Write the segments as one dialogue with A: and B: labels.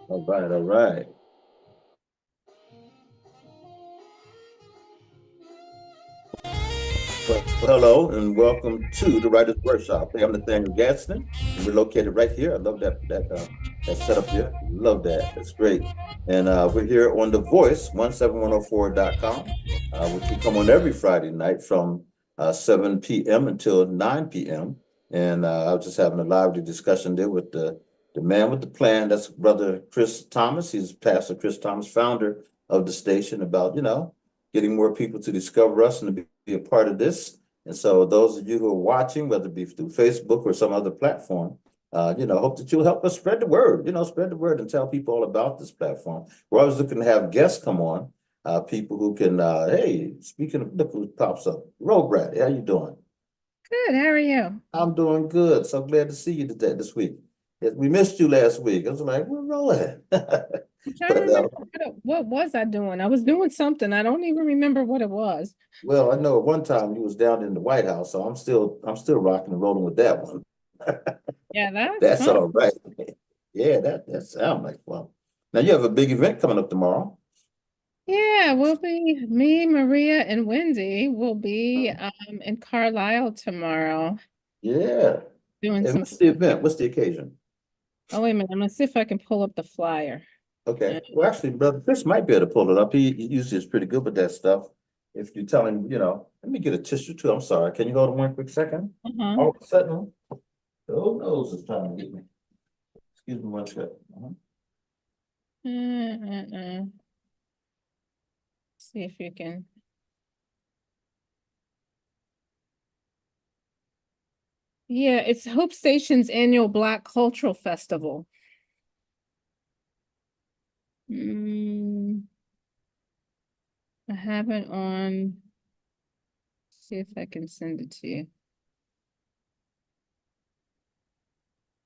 A: All right, all right. Well, hello and welcome to the Writers Workshop. Hey, I'm Nathaniel Gadsden, and we're located right here. I love that setup there. Love that. That's great. And we're here on The Voice, 17104.com, which we come on every Friday night from 7 p.m. until 9 p.m. And I was just having a lively discussion there with the man with the plan. That's Brother Chris Thomas. He's Pastor Chris Thomas, founder of the station, about, getting more people to discover us and to be a part of this. And so those of you who are watching, whether it be through Facebook or some other platform, hope that you'll help us spread the word, spread the word and tell people all about this platform. We're always looking to have guests come on, people who can, hey, speaking of, look who pops up. Roll Brad, how you doing?
B: Good. How are you?
A: I'm doing good. So glad to see you today, this week. Yes, we missed you last week. I was like, we're rolling.
B: I'm trying to
A: But
B: remember what was I doing? I was doing something. I don't even remember what it was.
A: well, I know at one time you was down in the White House, so I'm still rocking and rolling with that one.
B: Yeah, that's
A: That's
B: fun.
A: all right. Yeah, that sounds like fun. Now you have a big event coming up tomorrow.
B: Yeah, we'll be me, Maria, and Wendy will be in Carlisle tomorrow
A: Yeah.
B: doing
A: And
B: some.
A: what's the event? What's the occasion?
B: Oh, wait a minute. I'm gonna see if I can pull up the flyer.
A: Okay.
B: Uh,
A: Well, actually, Brother Chris might be able to pull it up. He usually is pretty good with that stuff. If you tell him, let me get a tissue too. I'm sorry. Can you hold on one quick second?
B: uh-huh.
A: All of a sudden, the old nose is trying to get me. Excuse me one second.
B: See if you can. Yeah, it's Hope Station's annual Black Cultural Festival. Mm, I have it on. See if I can send it to you.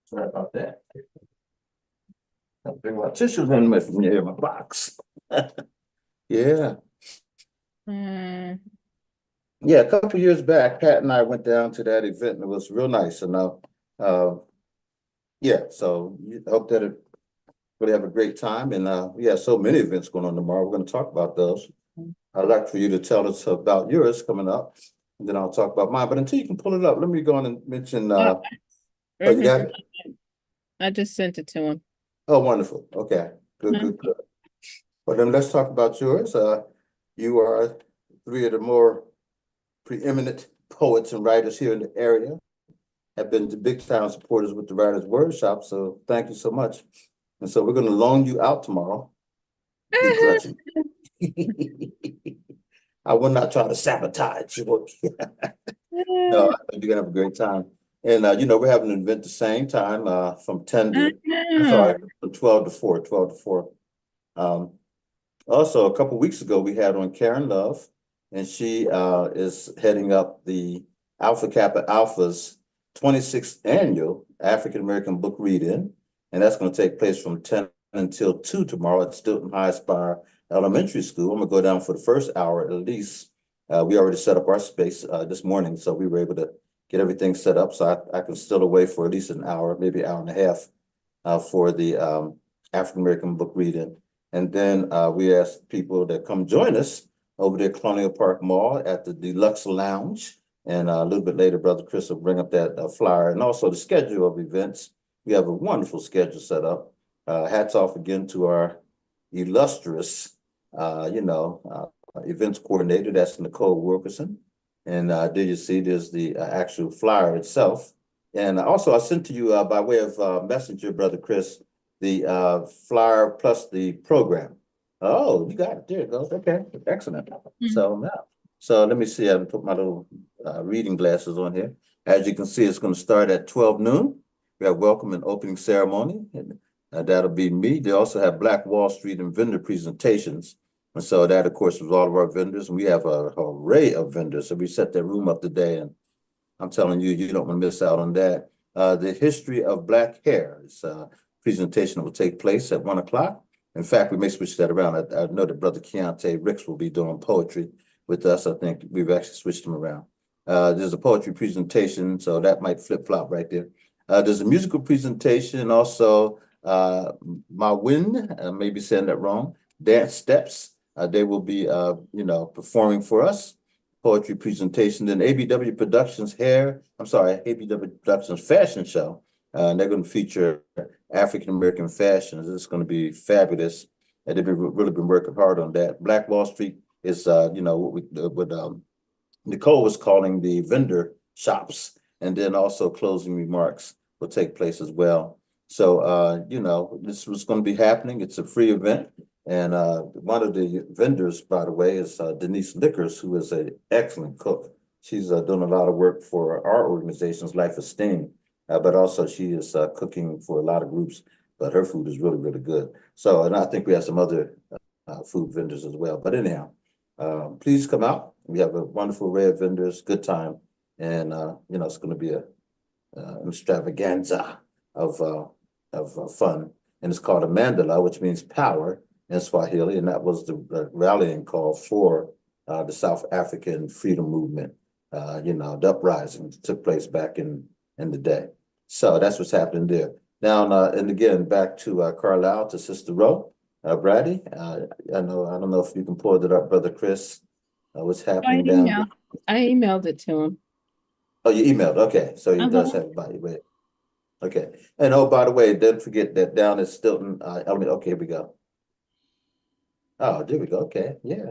A: Sorry about that. I'll bring my tissues in with me in my box. Yeah.
B: Uh,
A: Yeah, a couple years back, Pat and I went down to that event and it was real nice. And yeah, so I hope that it really have a great time. And we have so many events going on tomorrow. We're going to talk about those. I'd like for you to tell us about yours coming up, and then I'll talk about mine. But until you can pull it up, let me go on and mention. Oh, you
B: mhm.
A: got it?
B: I just sent it to him.
A: Oh, wonderful. Okay, good,
B: Mhm.
A: good, good. Well, then let's talk about yours. You are three of the more preeminent poets and writers here in the area. Have been the big time supporters with the Writers Workshop, so thank you so much. And so we're going to loan you out tomorrow. Begrudging. I will not try to sabotage you. No, I think you're gonna have a great time. And we're having an event the same time, from 10
B: I
A: to, I'm
B: know.
A: sorry, from 12 to 4, 12 to 4. Um, Also, a couple weeks ago, we had on Karen Love, and she is heading up the Alpha Kappa Alpha's 26th annual African American Book Read-In, and that's going to take place from 10 until 2 tomorrow at Stilton High Spire Elementary School. I'm going to go down for the first hour at least. We already set up our space this morning, so we were able to get everything set up, so I can still away for at least an hour, maybe an hour and a half for the African American Book Read-In. And then we asked people to come join us over there at Colonial Park Mall at the Deluxe Lounge. And a little bit later, Brother Chris will bring up that flyer and also the schedule of events. We have a wonderful schedule set up. Hats off again to our illustrious, events coordinator. That's Nicole Wilkerson. And there you see, there's the actual flyer itself. And also, I sent to you by way of messenger, Brother Chris, the flyer plus the program. Oh, you got it. There it goes. Okay, excellent.
B: Mhm.
A: So let me see. I put my little reading glasses on here. As you can see, it's going to start at 12 noon. We have welcome and opening ceremony, and that'll be me. They also have Black Wall Street and vendor presentations. And so that, of course, was all of our vendors. And we have an array of vendors. So we set that room up today, and I'm telling you, you don't want to miss out on that. The history of Black hair is a presentation that will take place at 1 o'clock. In fact, we may switch that around. I know that Brother Keontae Ricks will be doing poetry with us. I think we've actually switched them around. There's a poetry presentation, so that might flip flop right there. There's a musical presentation, also My Win, I may be saying that wrong, Dance Steps. They will be, performing for us, poetry presentation, then ABW Productions ABW Productions Fashion Show. And they're going to feature African American fashions. It's going to be fabulous. And they've really been working hard on that. Black Wall Street is, what Nicole was calling the vendor shops, and then also closing remarks will take place as well. So, this was going to be happening. It's a free event. And one of the vendors, by the way, is Denise Lickers, who is an excellent cook. She's doing a lot of work for our organization's Life Esteem, but also she is cooking for a lot of groups, but her food is really, really good. So, and I think we have some other food vendors as well. But anyhow, please come out. We have a wonderful array of vendors, good time, and it's going to be an extravaganza of fun. And it's called a mandala, which means power in Swahili, and that was the rallying call for the South African freedom movement. The uprising took place back in the day. So that's what's happening there. Now, and again, back to Carlisle, to Sister Rowe. Brady, I don't know if you can pull it up, Brother Chris. What's happening down there?
B: I emailed it to him.
A: Oh, you emailed. Okay, so he does have it by you. Okay, and oh, by the way, don't forget that down at Stilton. Okay, here we go. Oh, there we go. Okay, yeah,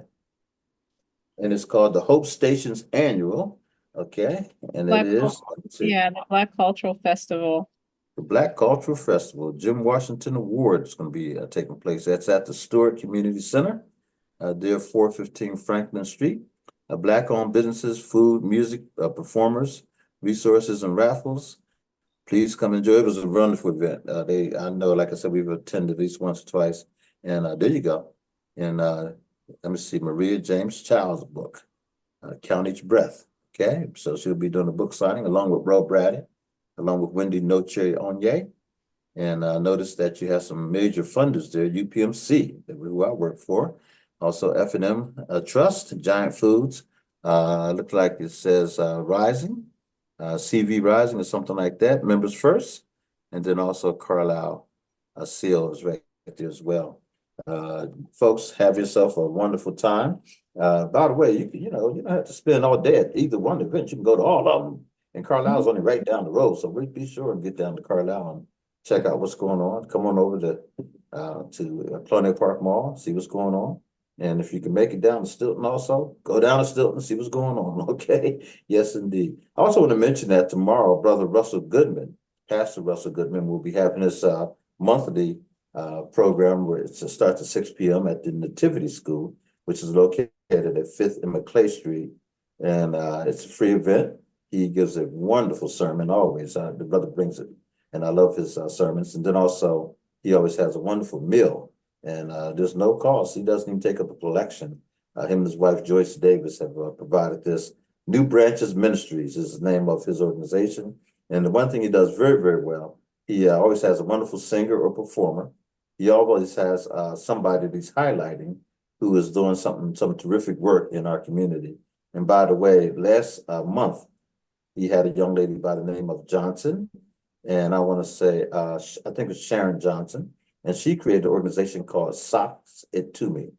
A: and it's called the Hope Stations Annual. Okay, and
B: Black,
A: it is. Let's see.
B: yeah, the Black Cultural Festival.
A: The Black Cultural Festival, Jim Washington Award is going to be taking place. That's at the Stewart Community Center, there 415 Franklin Street. Black-owned businesses, food, music, performers, resources, and raffles. Please come enjoy. It was a wonderful event. I know, like I said, we've attended at least once or twice, and there you go. And let me see, Maria James Child's book, Count Each Breath. Okay, so she'll be doing a book signing along with Ro Brady, along with Wendy No Cherry Onye. And notice that you have some major funders there, UPMC, who I work for. Also F&M Trust, Giant Foods. Looks like it says Rising, CV Rising or something like that, Members First. And then also Carlisle Seal is right there as well. Folks, have yourself a wonderful time. By the way, you don't have to spend all day at either one event. You can go to all of them. And Carlisle's only right down the road, so we be sure and get down to Carlisle and check out what's going on. Come on over to Colonial Park Mall, see what's going on. And if you can make it down to Stilton also, go down to Stilton, see what's going on, okay? Yes, indeed. I also want to mention that tomorrow, Brother Russell Goodman, Pastor Russell Goodman, will be having his monthly program where it starts at 6 p.m. at the Nativity School, which is located at 5th and McClay Street. And it's a free event. He gives a wonderful sermon always. The brother brings it, and I love his sermons. And then also, he always has a wonderful meal, and there's no cost. He doesn't even take up a collection. Him and his wife, Joyce Davis, have provided this. New Branches Ministries is the name of his organization. And the one thing he does very, very well, he always has a wonderful singer or performer. He always has somebody that he's highlighting who is doing some terrific work in our community. And by the way, last month, he had a young lady by the name of Johnson, and I want to say, I think it's Sharon Johnson, and she created an organization called Socks It To Me.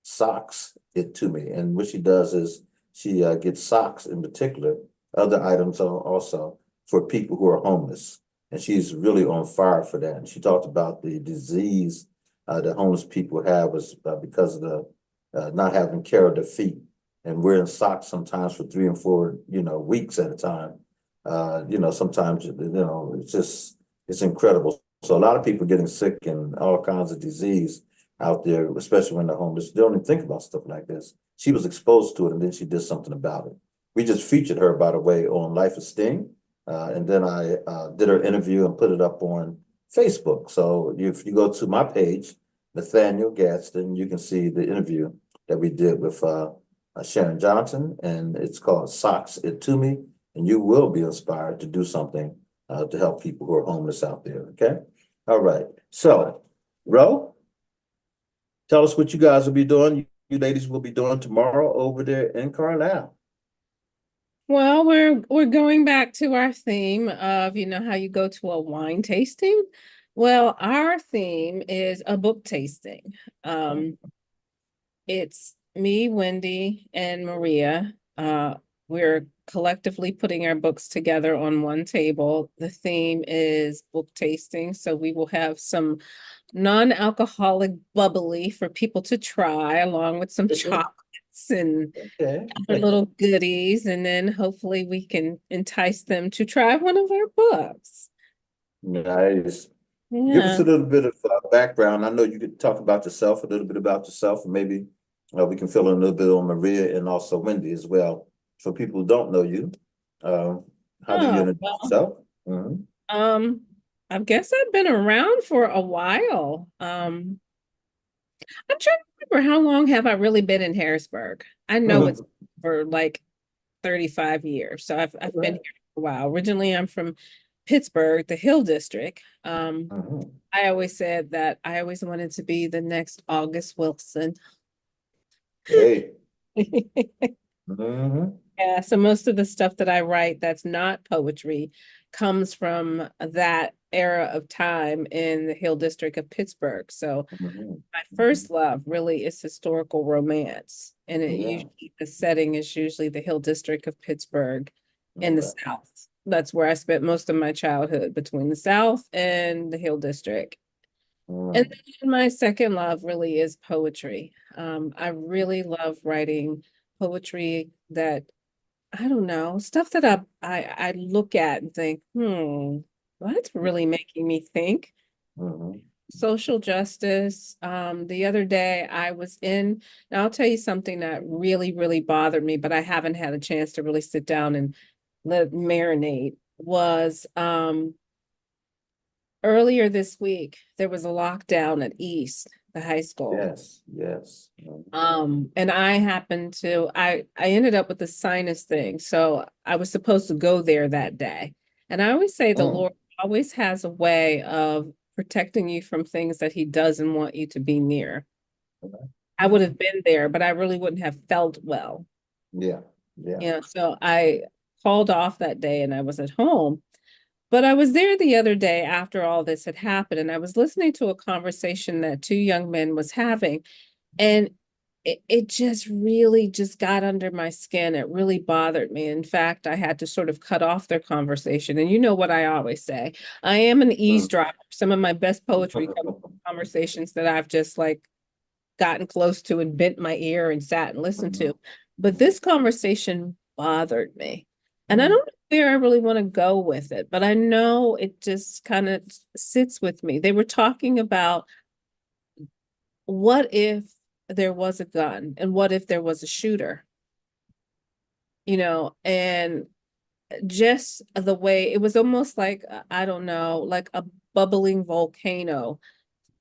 A: Socks It To Me. And what she does is she gets socks in particular, other items also for people who are homeless. And she's really on fire for that. And she talked about the disease that homeless people have was because of the not having care of their feet and wearing socks sometimes for 3 and 4, weeks at a time. Sometimes, it's incredible. So a lot of people getting sick and all kinds of disease out there, especially when they're homeless. They don't even think about stuff like this. She was exposed to it and then she did something about it. We just featured her, by the way, on Life Esteem. And then I did her interview and put it up on Facebook. So if you go to my page, Nathaniel Gadsden, you can see the interview that we did with Sharon Johnson, and it's called Socks It To Me, and you will be inspired to do something to help people who are homeless out there, okay? All right, so, Ro, tell us what you guys will be doing, you ladies will be doing tomorrow over there in Carlisle.
B: Well, we're going back to our theme of, how you go to a wine tasting. Well, our theme is a book tasting.
A: Oh,
B: Um, it's me, Wendy, and Maria. We're collectively putting our books together on one table. The theme is book tasting, so we will have some non-alcoholic bubbly for people to try, along with some chocolates and
A: okay.
B: other little goodies, and then hopefully we can entice them to try one of our books.
A: Nice. Give us
B: Yeah.
A: a little bit of background. I know you could talk about yourself, a little bit about yourself, and maybe we can fill in a little bit on Maria and also Wendy as well. For people who don't know you, um, how do you
B: Oh,
A: introduce
B: well,
A: yourself? Mhm.
B: um, I guess I've been around for a while. I'm trying to remember how long have I really been in Harrisburg? I know it's for like 35 years. So I've been
A: Right.
B: here for a while. Originally, I'm from Pittsburgh, the Hill District.
A: Mhm.
B: I always said that I always wanted to be the next August Wilson.
A: Hey. Hmm.
B: Yeah, so most of the stuff that I write that's not poetry comes from that era of time in the Hill District of Pittsburgh. So
A: Hmm.
B: my first love really is historical romance, and
A: Yeah.
B: the setting is usually the Hill District of Pittsburgh in
A: All
B: the
A: right.
B: South. That's where I spent most of my childhood, between the South and the Hill District. And
A: Mm.
B: then my second love really is poetry. I really love writing poetry that, I don't know, stuff that I look at and think, well, that's really making me think.
A: Mhm.
B: Social justice. The other day I was in, and I'll tell you something that really, really bothered me, but I haven't had a chance to really sit down and let it marinate, was earlier this week, there was a lockdown at East, the high school.
A: Yes. Yes. Mhm.
B: And I ended up with a sinus thing. So I was supposed to go there that day. And I always say the
A: Mm.
B: Lord always has a way of protecting you from things that he doesn't want you to be near. I would have been there, but I really wouldn't have felt well.
A: Yeah. Yeah.
B: So I called off that day and I was at home. But I was there the other day after all this had happened, and I was listening to a conversation that two young men was having, and it just really just got under my skin. It really bothered me. In fact, I had to sort of cut off their conversation. And you know what I always say, I am an
A: Mm.
B: eavesdropper. Some of my best poetry comes from conversations that I've just like gotten close to and bent my ear and sat and listened
A: Mhm.
B: to. But
A: Mhm.
B: this conversation bothered me. And I
A: Mm.
B: don't know where I really want to go with it, but I know it just kind of sits with me. They were talking about, what if there was a gun and what if there was a shooter, and just the way it was almost like, I don't know, like a bubbling volcano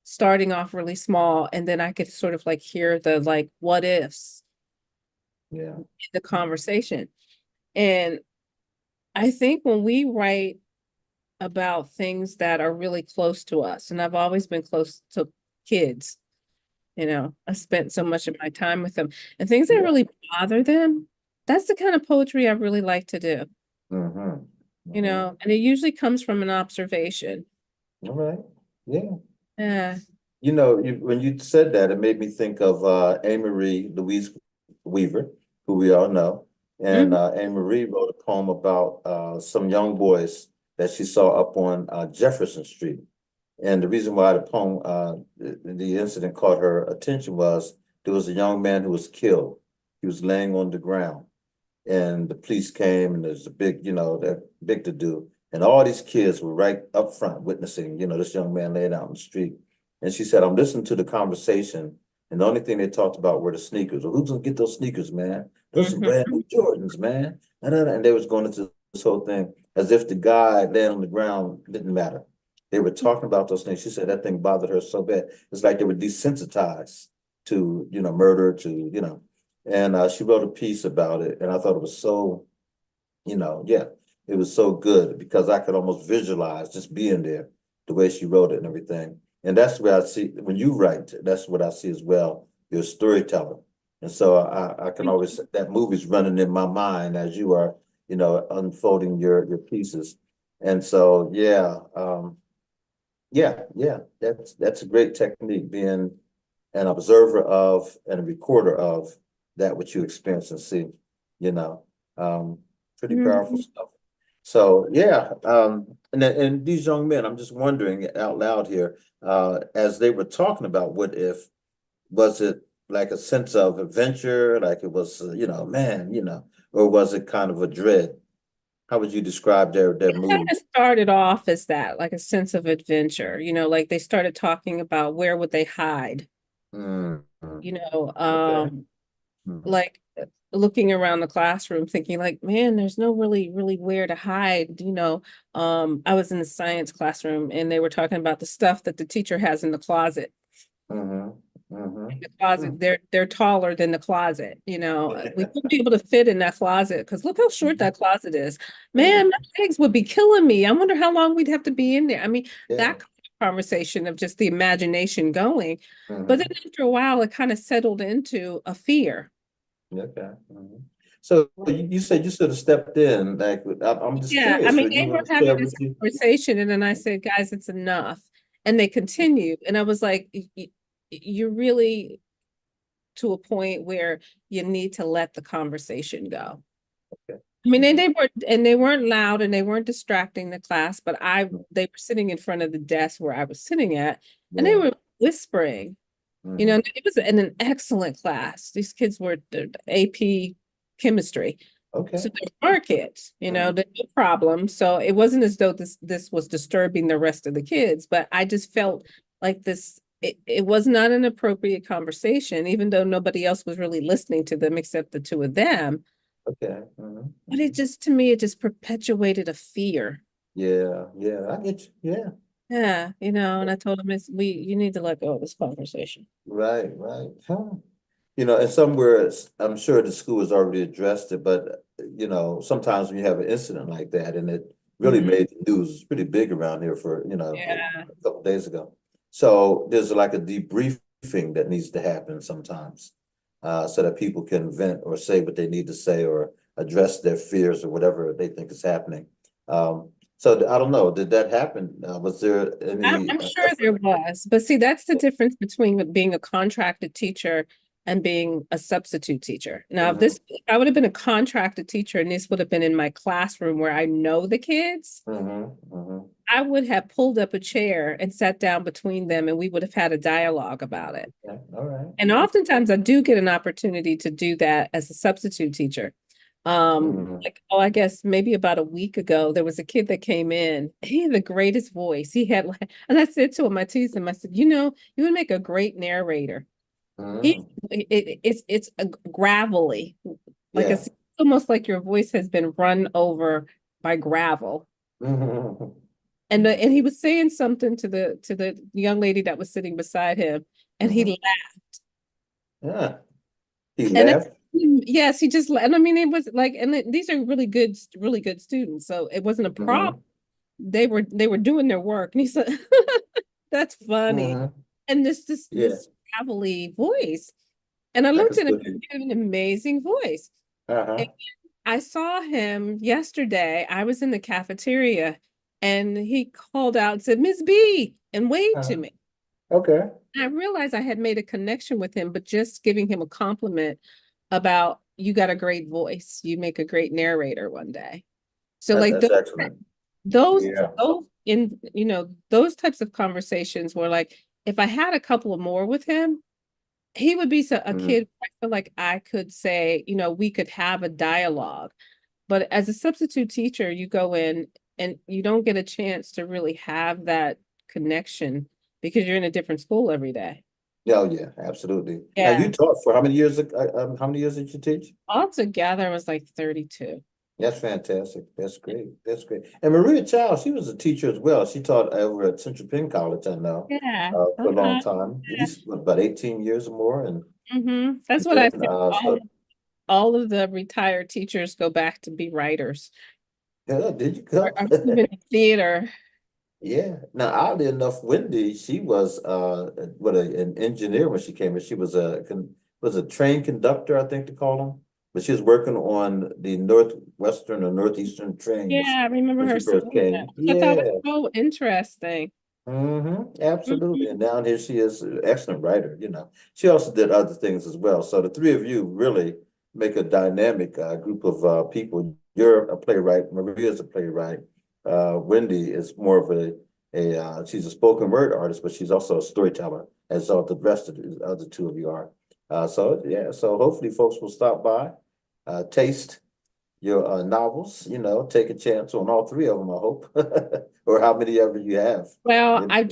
B: starting off really small. And then I could sort of like hear the like what ifs
A: Yeah.
B: in the conversation. And I think when we write about things that are really close to us, and I've always been close to kids, I spent so much of my time with them, and things that
A: Yeah.
B: really bother them, that's the kind of poetry I really like to do,
A: Hmm. Hmm.
B: and it usually comes from an observation.
A: All right. Yeah.
B: Yeah.
A: When you said that, it made me think of Marie Louise Weaver, who we all know. And
B: Mhm.
A: Anne Marie wrote a poem about some young boys that she saw up on Jefferson Street. And the reason why the incident caught her attention was there was a young man who was killed. He was laying on the ground. And the police came and there's a big, that big to do. And all these kids were right up front witnessing, this young man laying out in the street. And she said, I'm listening to the conversation. And the only thing they talked about were the sneakers. Well, who's gonna get those sneakers, man? Those some brand
B: Mhm.
A: new Jordans, man. And they was going into this whole thing as if the guy laying on the ground didn't matter. They were talking about those things. She said that thing bothered her so bad. It's like they were desensitized to, murder, and she wrote a piece about it, and I thought it was so, yeah, it was so good because I could almost visualize just being there, the way she wrote it and everything. And that's where I see when you write, that's what I see as well. You're a storyteller, and so I can always that movie's running in my mind as you are, unfolding your pieces. And so yeah, Yeah, that's a great technique, being an observer of and a recorder of that which you experience and see, you know. Um, Pretty powerful
B: Mhm.
A: stuff. So yeah, and these young men, I'm just wondering out loud here, as they were talking about what if, was it like a sense of adventure, like it was, man, or was it kind of a dread? How would you describe their
B: Kind
A: mood?
B: of started off as that, like a sense of adventure, like they started talking about where would they hide,
A: Mm, mm,
B: you know,
A: okay.
B: um,
A: Mhm.
B: like looking around the classroom thinking like, man, there's no really where to hide, I was in the science classroom and they were talking about the stuff that the teacher has in the closet.
A: Mhm. Mhm.
B: The closet,
A: Mm.
B: they're taller than the closet, we wouldn't be able to fit in that closet because look how short
A: Mhm.
B: that closet is. Man,
A: Mhm.
B: my legs would be killing me. I wonder how long we'd have to be in there. I mean,
A: Yeah.
B: that kind of conversation of just the imagination going, but then
A: Mhm.
B: after a while it kind of settled into a fear.
A: Okay. Mhm. So you said you should have stepped in. Like, I'm just
B: Yeah, I
A: curious.
B: mean,
A: Would
B: they
A: you
B: were
A: want to
B: having
A: share
B: this
A: with you?
B: conversation, and then I said, guys, it's enough. And they continued. And I was like, you're really to a point where you need to let the conversation go.
A: Okay.
B: I mean, and
A: Mhm.
B: they weren't loud and they weren't distracting the class, but
A: Mhm.
B: they were sitting in front of the desk where I was sitting at, and they
A: Yeah.
B: were whispering.
A: Mhm.
B: It was an excellent class. These kids were the AP chemistry.
A: Okay.
B: So they're smart kids,
A: Mhm.
B: they're no problem. So it wasn't as though this was disturbing the rest of the kids, but I just felt like it was not an appropriate conversation, even though nobody else was really listening to them except the two of them.
A: Okay. Mhm.
B: But it
A: Mhm.
B: just, to me, it just perpetuated a fear.
A: Yeah. Yeah. I get you. Yeah.
B: Yeah, and I told him you need to let go of this conversation.
A: Right. Right. Huh. And somewhere I'm sure the school has already addressed it, but sometimes when you have an incident like that and it really
B: Mhm.
A: made the news, it's pretty big around here for,
B: Yeah.
A: a couple days ago. So there's like a debriefing that needs to happen sometimes, so that people can vent or say what they need to say or address their fears or whatever they think is happening. So I don't know, did that happen? Was there any
B: I'm sure there
A: effort?
B: was, but see, that's the difference between being a contracted teacher and being a substitute teacher. Now,
A: Mhm.
B: if I would have been a contracted teacher and this would have been in my classroom where I know the kids,
A: Mhm. Mhm.
B: I would have pulled up a chair and sat down between them and we would have had a dialogue about it.
A: Yeah. All right.
B: And oftentimes I do get an opportunity to do that as a substitute teacher.
A: Mhm.
B: Like, oh, I guess maybe about a week ago, there was a kid that came in. He had the greatest voice. He had like, and I said to him, I teased him, I said, you would make a great narrator. He,
A: Mhm.
B: it's a gravelly, like
A: Yeah.
B: it's almost like your voice has been run over by gravel.
A: Mhm.
B: And he was saying something to the young lady that was sitting beside him, and he
A: Mhm.
B: laughed.
A: Yeah. He
B: And I,
A: left.
B: yes, he just, and I mean, it was like, and these are really good students, so it wasn't a problem.
A: Mhm.
B: They were doing their work, and he said, "That's funny,"
A: Mhm.
B: and this
A: Yeah.
B: this gravelly voice, and I
A: I could
B: looked at him,
A: still hear.
B: he had an amazing voice. And
A: Uh-huh.
B: I saw him yesterday. I was in the cafeteria, and he called out and said, "Miss B," and waved to
A: Uh-huh.
B: me.
A: Okay.
B: I realized I had made a connection with him, but just giving him a compliment about you got a great voice. You make a great narrator one day. So like
A: That's excellent.
B: those
A: Yeah.
B: those in those types of conversations were like if I had a couple of more with him, he would be a
A: Mhm.
B: kid I feel like I could say, we could have a dialogue. But as a substitute teacher, you go in and you don't get a chance to really have that connection because you're in a different school every day.
A: Yeah, oh, yeah, absolutely. Now you
B: Yeah.
A: taught for how many years? How many years did you teach?
B: Altogether, it was like 32.
A: That's fantastic. That's great. That's great. And Maria Child, she was a teacher as well. She taught over at Central Penn College, I know,
B: Yeah.
A: for a long
B: Uh-huh.
A: time, at least what, about 18 years or more. And
B: That's what I
A: then,
B: said. All of the retired teachers go back to be writers
A: yeah, did you go?
B: or even in theater.
A: Yeah. Now, oddly enough, Wendy, she was an engineer when she came in. She was a train conductor, I think they call them. But she was working on the northwestern or northeastern
B: Yeah,
A: trains
B: I remember
A: when
B: her
A: she first
B: saying that,
A: came.
B: which I thought was
A: Yeah.
B: so interesting.
A: Absolutely.
B: Mhm.
A: And down here, she is an excellent writer, you know. She also did other things as well. So the three of you really make a dynamic group of people. You're a playwright. Maria's a playwright. Wendy is more of she's a spoken word artist, but she's also a storyteller, as all the rest of the other two of you are. So yeah, so hopefully folks will stop by, taste your novels, you know, take a chance on all three of them, I hope, or how many ever you have.
B: Well,
A: You know.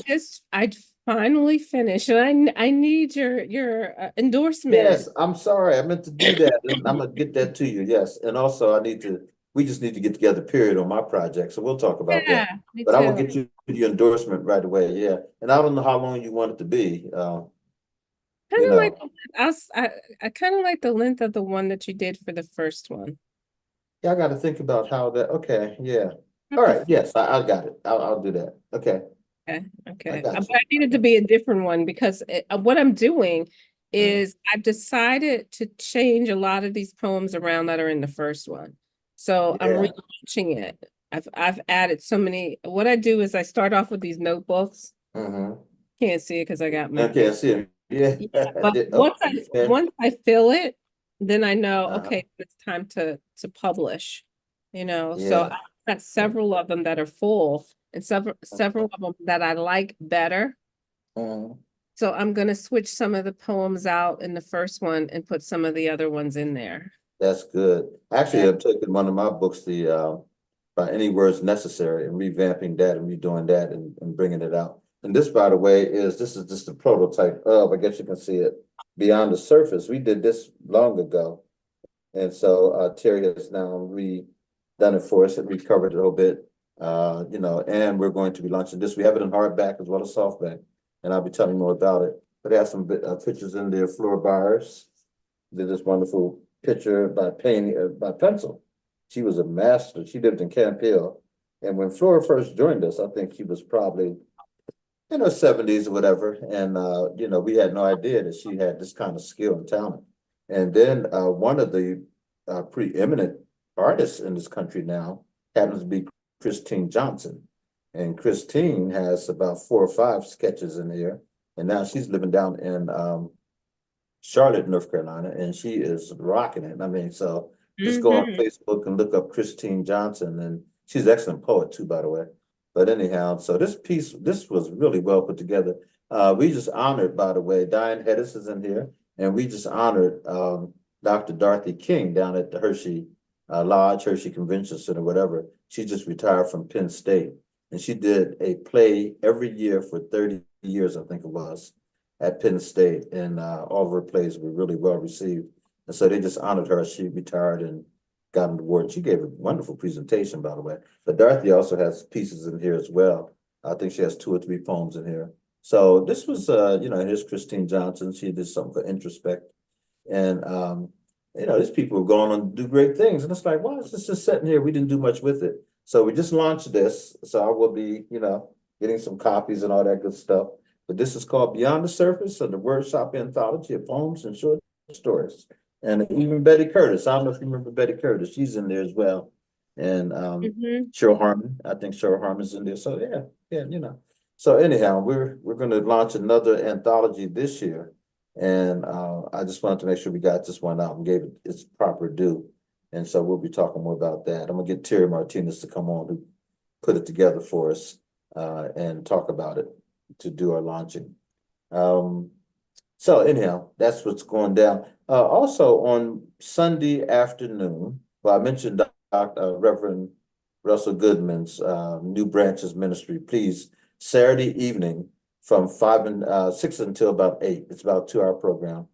B: I finally finished, and I need your endorsement.
A: Yes, I'm sorry, I meant to do that, and I'm gonna get that to you, yes. And also, we just need to get together, period, on my project, so we'll talk about that.
B: Yeah, me
A: But I will
B: too.
A: get you the endorsement right away, yeah. And I don't know how long you want it to be,
B: Kind
A: you
B: of like
A: know.
B: I kind of like the length of the one that you did for the first one.
A: Yeah, I gotta think about how that, okay, yeah.
B: Have
A: All
B: to
A: right, yes, I got it. I'll do that. Okay,
B: Okay,
A: I
B: okay.
A: got
B: But I
A: you.
B: needed to be a different one because what I'm doing
A: Mm,
B: is I've decided to change a lot of these poems around that are in the first one. So I'm
A: yeah.
B: relaunching it. I've added so many. What I do is I start off with these notebooks.
A: Mm-hmm.
B: Can't see it because I got my
A: Okay, I see it. Yeah.
B: yeah. But
A: Oh, yeah.
B: once I fill it, then I know
A: Uh-huh.
B: okay, it's time to publish. So
A: Yeah.
B: I've got several of them that are full and several of them that I like better.
A: Mhm.
B: So I'm gonna switch some of the poems out in the first one and put some of the other ones in there.
A: That's good. Actually,
B: Yeah.
A: I'm taking one of my books, the by any words necessary, and revamping that and redoing that and bringing it out. And this, by the way, this is just a prototype of, I guess you can see it, Beyond the Surface. We did this long ago. And so Terry has now redone it for us and recovered it a little bit. You know, and we're going to be launching this. We have it in hardback as well as softback, and I'll be telling you more about it. But it has some pictures in there, Flora Byers did this wonderful picture by painting by pencil. She was a master. She lived in Camp Hill. And when Flora first joined us, I think she was probably in her 70s or whatever. And you know, we had no idea that she had this kind of skill and talent. And then one of the preeminent artists in this country now happens to be Christine Johnson. And Christine has about 4 or 5 sketches in here. And now she's living down in Charlotte, North Carolina, and she is rocking it. I mean, so just go on
B: Hmm.
A: Facebook and look up Christine Johnson, and she's an excellent poet too, by the way. But anyhow, so this was really well put together. We just honored, by the way, Diane Hedis is in here, and we just honored Dr. Dorothy King down at the Hershey Lodge, Hershey Convention Center, whatever. She just retired from Penn State, and she did a play every year for 30 years, I think it was at Penn State, and all of her plays were really well received. And so they just honored her. She retired and got an award. She gave a wonderful presentation, by the way. But Dorothy also has pieces in here as well. I think she has 2 or 3 poems in here. So this was, you know, here's Christine Johnson. She did something for Introspect. And, you know, these people have gone on to do great things. And it's like, why is this just sitting here? We didn't do much with it. So we just launched this. So I will be, you know, getting some copies and all that good stuff. But this is called Beyond the Surface of the Wordshop Anthology of Poems and Short Stories. And even Betty Curtis, I don't know if you remember Betty Curtis, she's in there as well. And
B: Hmm.
A: Cheryl Harmon, I think Cheryl Harmon's in there. So yeah, you know. So anyhow, we're going to launch another anthology this year. And I just wanted to make sure we got this one out and gave it its proper due. And so we'll be talking more about that. I'm gonna get Terry Martinez to come on who put it together for us and talk about it to do our launching. Um, so anyhow, that's what's going down. Also on Sunday afternoon, well, I mentioned Reverend Russell Goodman's New Branches Ministry. Please, Saturday evening from 6 until about 8. It's about a 2-hour program.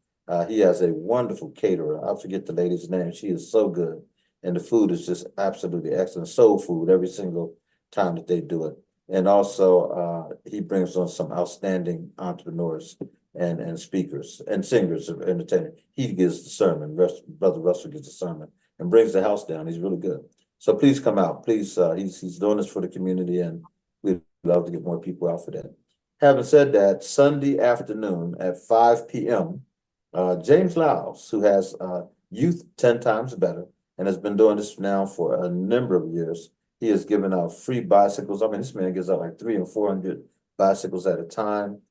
A: He has a wonderful caterer. I forget the lady's name. She is so good, and the food is just absolutely excellent. Soul food every single time that they do it. And also, he brings on some outstanding entrepreneurs and speakers and singers of entertainment. He gives the sermon. Brother Russell gives the sermon and brings the house down. He's really good. So please come out. Please, he's doing this for the community, and we'd love to get more people out for that. Having said that, Sunday afternoon at 5 p.m., James Lyles, who has Youth 10 Times Better and has been doing this now for a number of years, he has given out free bicycles. I mean, this man gives out like 300 and 400 bicycles at a time.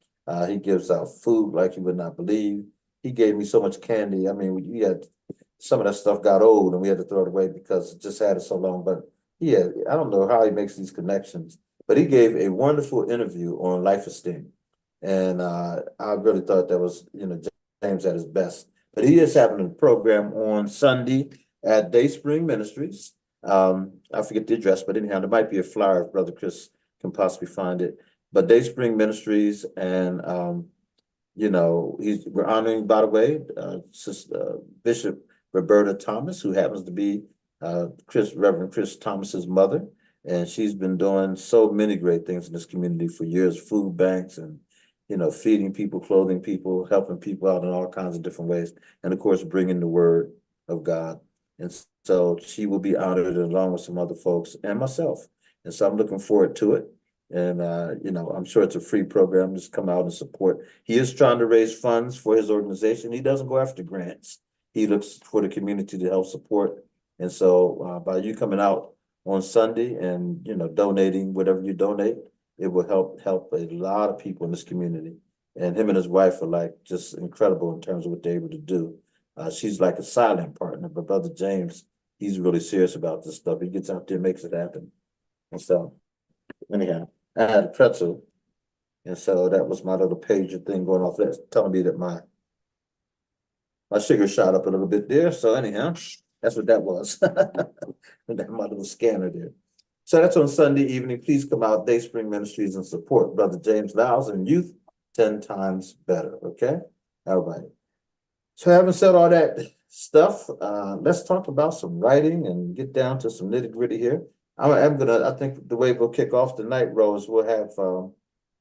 A: He gives out food like you would not believe. He gave me so much candy. I mean, we had some of that stuff got old and we had to throw it away because it just had it so long. But yeah, I don't know how he makes these connections, but he gave a wonderful interview on life esteem. And I really thought that was, James at his best. But he is having a program on Sunday at Dayspring Ministries. I forget the address, but anyhow, there might be a flyer if Brother Chris can possibly find it. But Dayspring Ministries and we're honoring, by the way, Bishop Roberta Thomas, who happens to be Reverend Chris Thomas's mother, and she's been doing so many great things in this community for years, food banks and feeding people, clothing people, helping people out in all kinds of different ways, and of course, bringing the word of God. And so she will be honored along with some other folks and myself. And so I'm looking forward to it. And I'm sure it's a free program. Just come out and support. He is trying to raise funds for his organization. He doesn't go after grants. He looks for the community to help support. And so by you coming out on Sunday and donating whatever you donate, it will help a lot of people in this community. And him and his wife are like just incredible in terms of what they're able to do. She's like a silent partner, but Brother James, he's really serious about this stuff. He gets out there and makes it happen. And so anyhow, I had a pretzel. And so that was my little pager thing going off. That's telling me that my sugar shot up a little bit there. So anyhow, that's what that was. That my little scanner there. So that's on Sunday evening. Please come out, Dayspring Ministries, and support Brother James Lyles and youth 10 times better. Okay? All right. So having said all that stuff, let's talk about some writing and get down to some nitty-gritty here. I think the way we'll kick off tonight, Rose, we'll have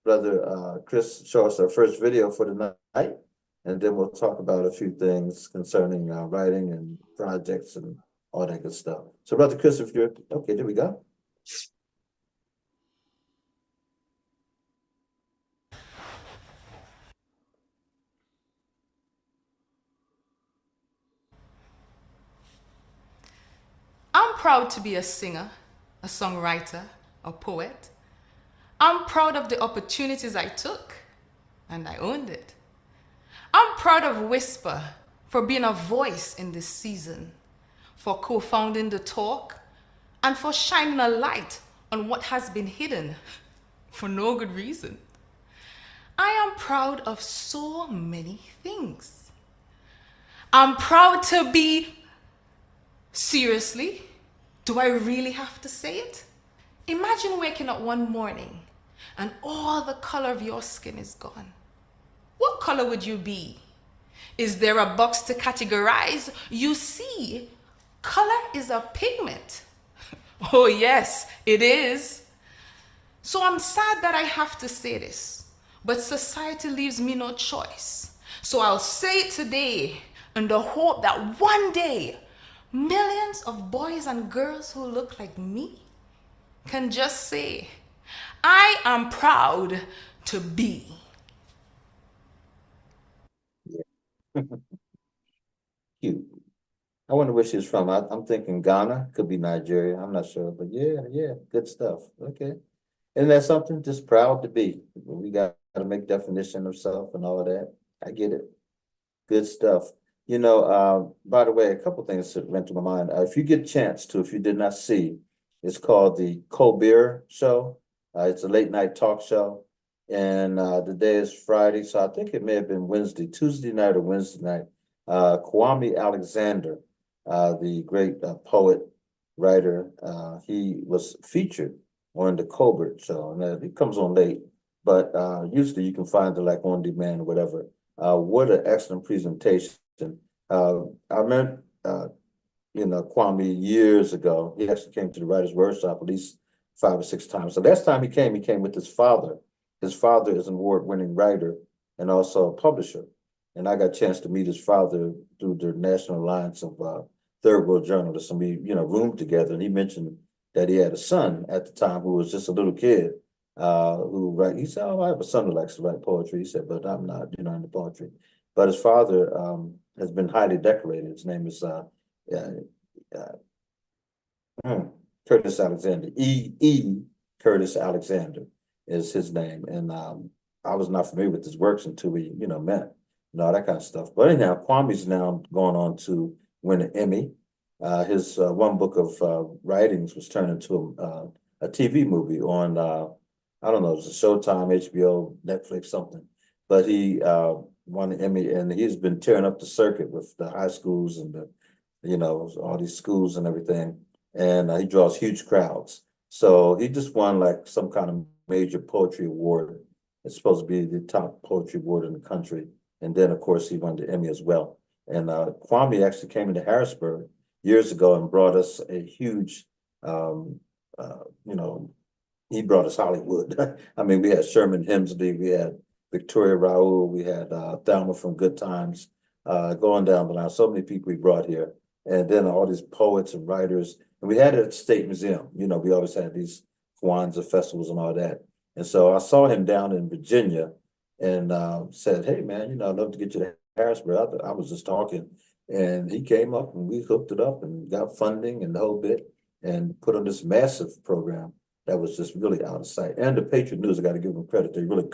A: Brother Chris show us our first video for the night, and then we'll talk about a few things concerning writing and projects and all that good stuff. So Brother Chris, if you're okay, there we go.
C: I'm proud to be a singer, a songwriter, a poet. I'm proud of the opportunities I took, and I owned it. I'm proud of Whisper for being a voice in this season, for co-founding The Talk, and for shining a light on what has been hidden for no good reason. I am proud of so many things. I'm proud to be, seriously, do I really have to say it? Imagine waking up one morning and all the color of your skin is gone. What color would you be? Is there a box to categorize? You see, color is a pigment. Oh yes, it is. So I'm sad that I have to say this, but society leaves me no choice. So I'll say it today in the hope that one day, millions of boys and girls who look like me can just say, I am proud to be.
A: Cute. I wonder where she's from. I'm thinking Ghana, could be Nigeria. I'm not sure, but yeah, good stuff. Okay. Isn't that something? Just proud to be. We got to make definition of self and all of that. I get it. Good stuff. By the way, a couple things that went to my mind. If you get a chance to, if you did not see, it's called the Colbert Show. It's a late night talk show. And the day is Friday, so I think it may have been Tuesday night or Wednesday night. Kwame Alexander, the great poet, writer, he was featured on the Colbert Show. And it comes on late, but usually you can find it like on demand or whatever. What an excellent presentation. I remember, Kwame years ago, he actually came to the Writers Workshop at least 5 or 6 times. So last time he came with his father. His father is an award-winning writer and also a publisher. And I got a chance to meet his father through the National Alliance of Third World Journalists. And we, roomed together. And he mentioned that he had a son at the time who was just a little kid he said, oh, I have a son who likes to write poetry. He said, but I'm not, into poetry. But his father has been highly decorated. His name is Curtis Alexander, E. Curtis Alexander. is his name. And I was not familiar with his works until we, met and all that kind of stuff. But anyhow, Kwame's now going on to win an Emmy. His one book of writings was turned into a TV movie on, I don't know, it was a Showtime, HBO, Netflix, something. But he won an Emmy, and he's been tearing up the circuit with the high schools and all these schools and everything. And he draws huge crowds. So he just won like some kind of major poetry award. It's supposed to be the top poetry award in the country. And then, of course, he won the Emmy as well. And Kwame actually came into Harrisburg years ago and brought us a huge, he brought us Hollywood. I mean, we had Sherman Hemsley, we had Victoria Raoul, we had Thelma from Good Times, going down the line. So many people we brought here. And then all these poets and writers. And we had it at the State Museum. We always had these Kwanzaa festivals and all that. And so I saw him down in Virginia and said, hey, man, I'd love to get you to Harrisburg. I was just talking. And he came up and we hooked it up and got funding and the whole bit and put on this massive program that was just really out of sight. And the Patriot News, I got to give them credit. They really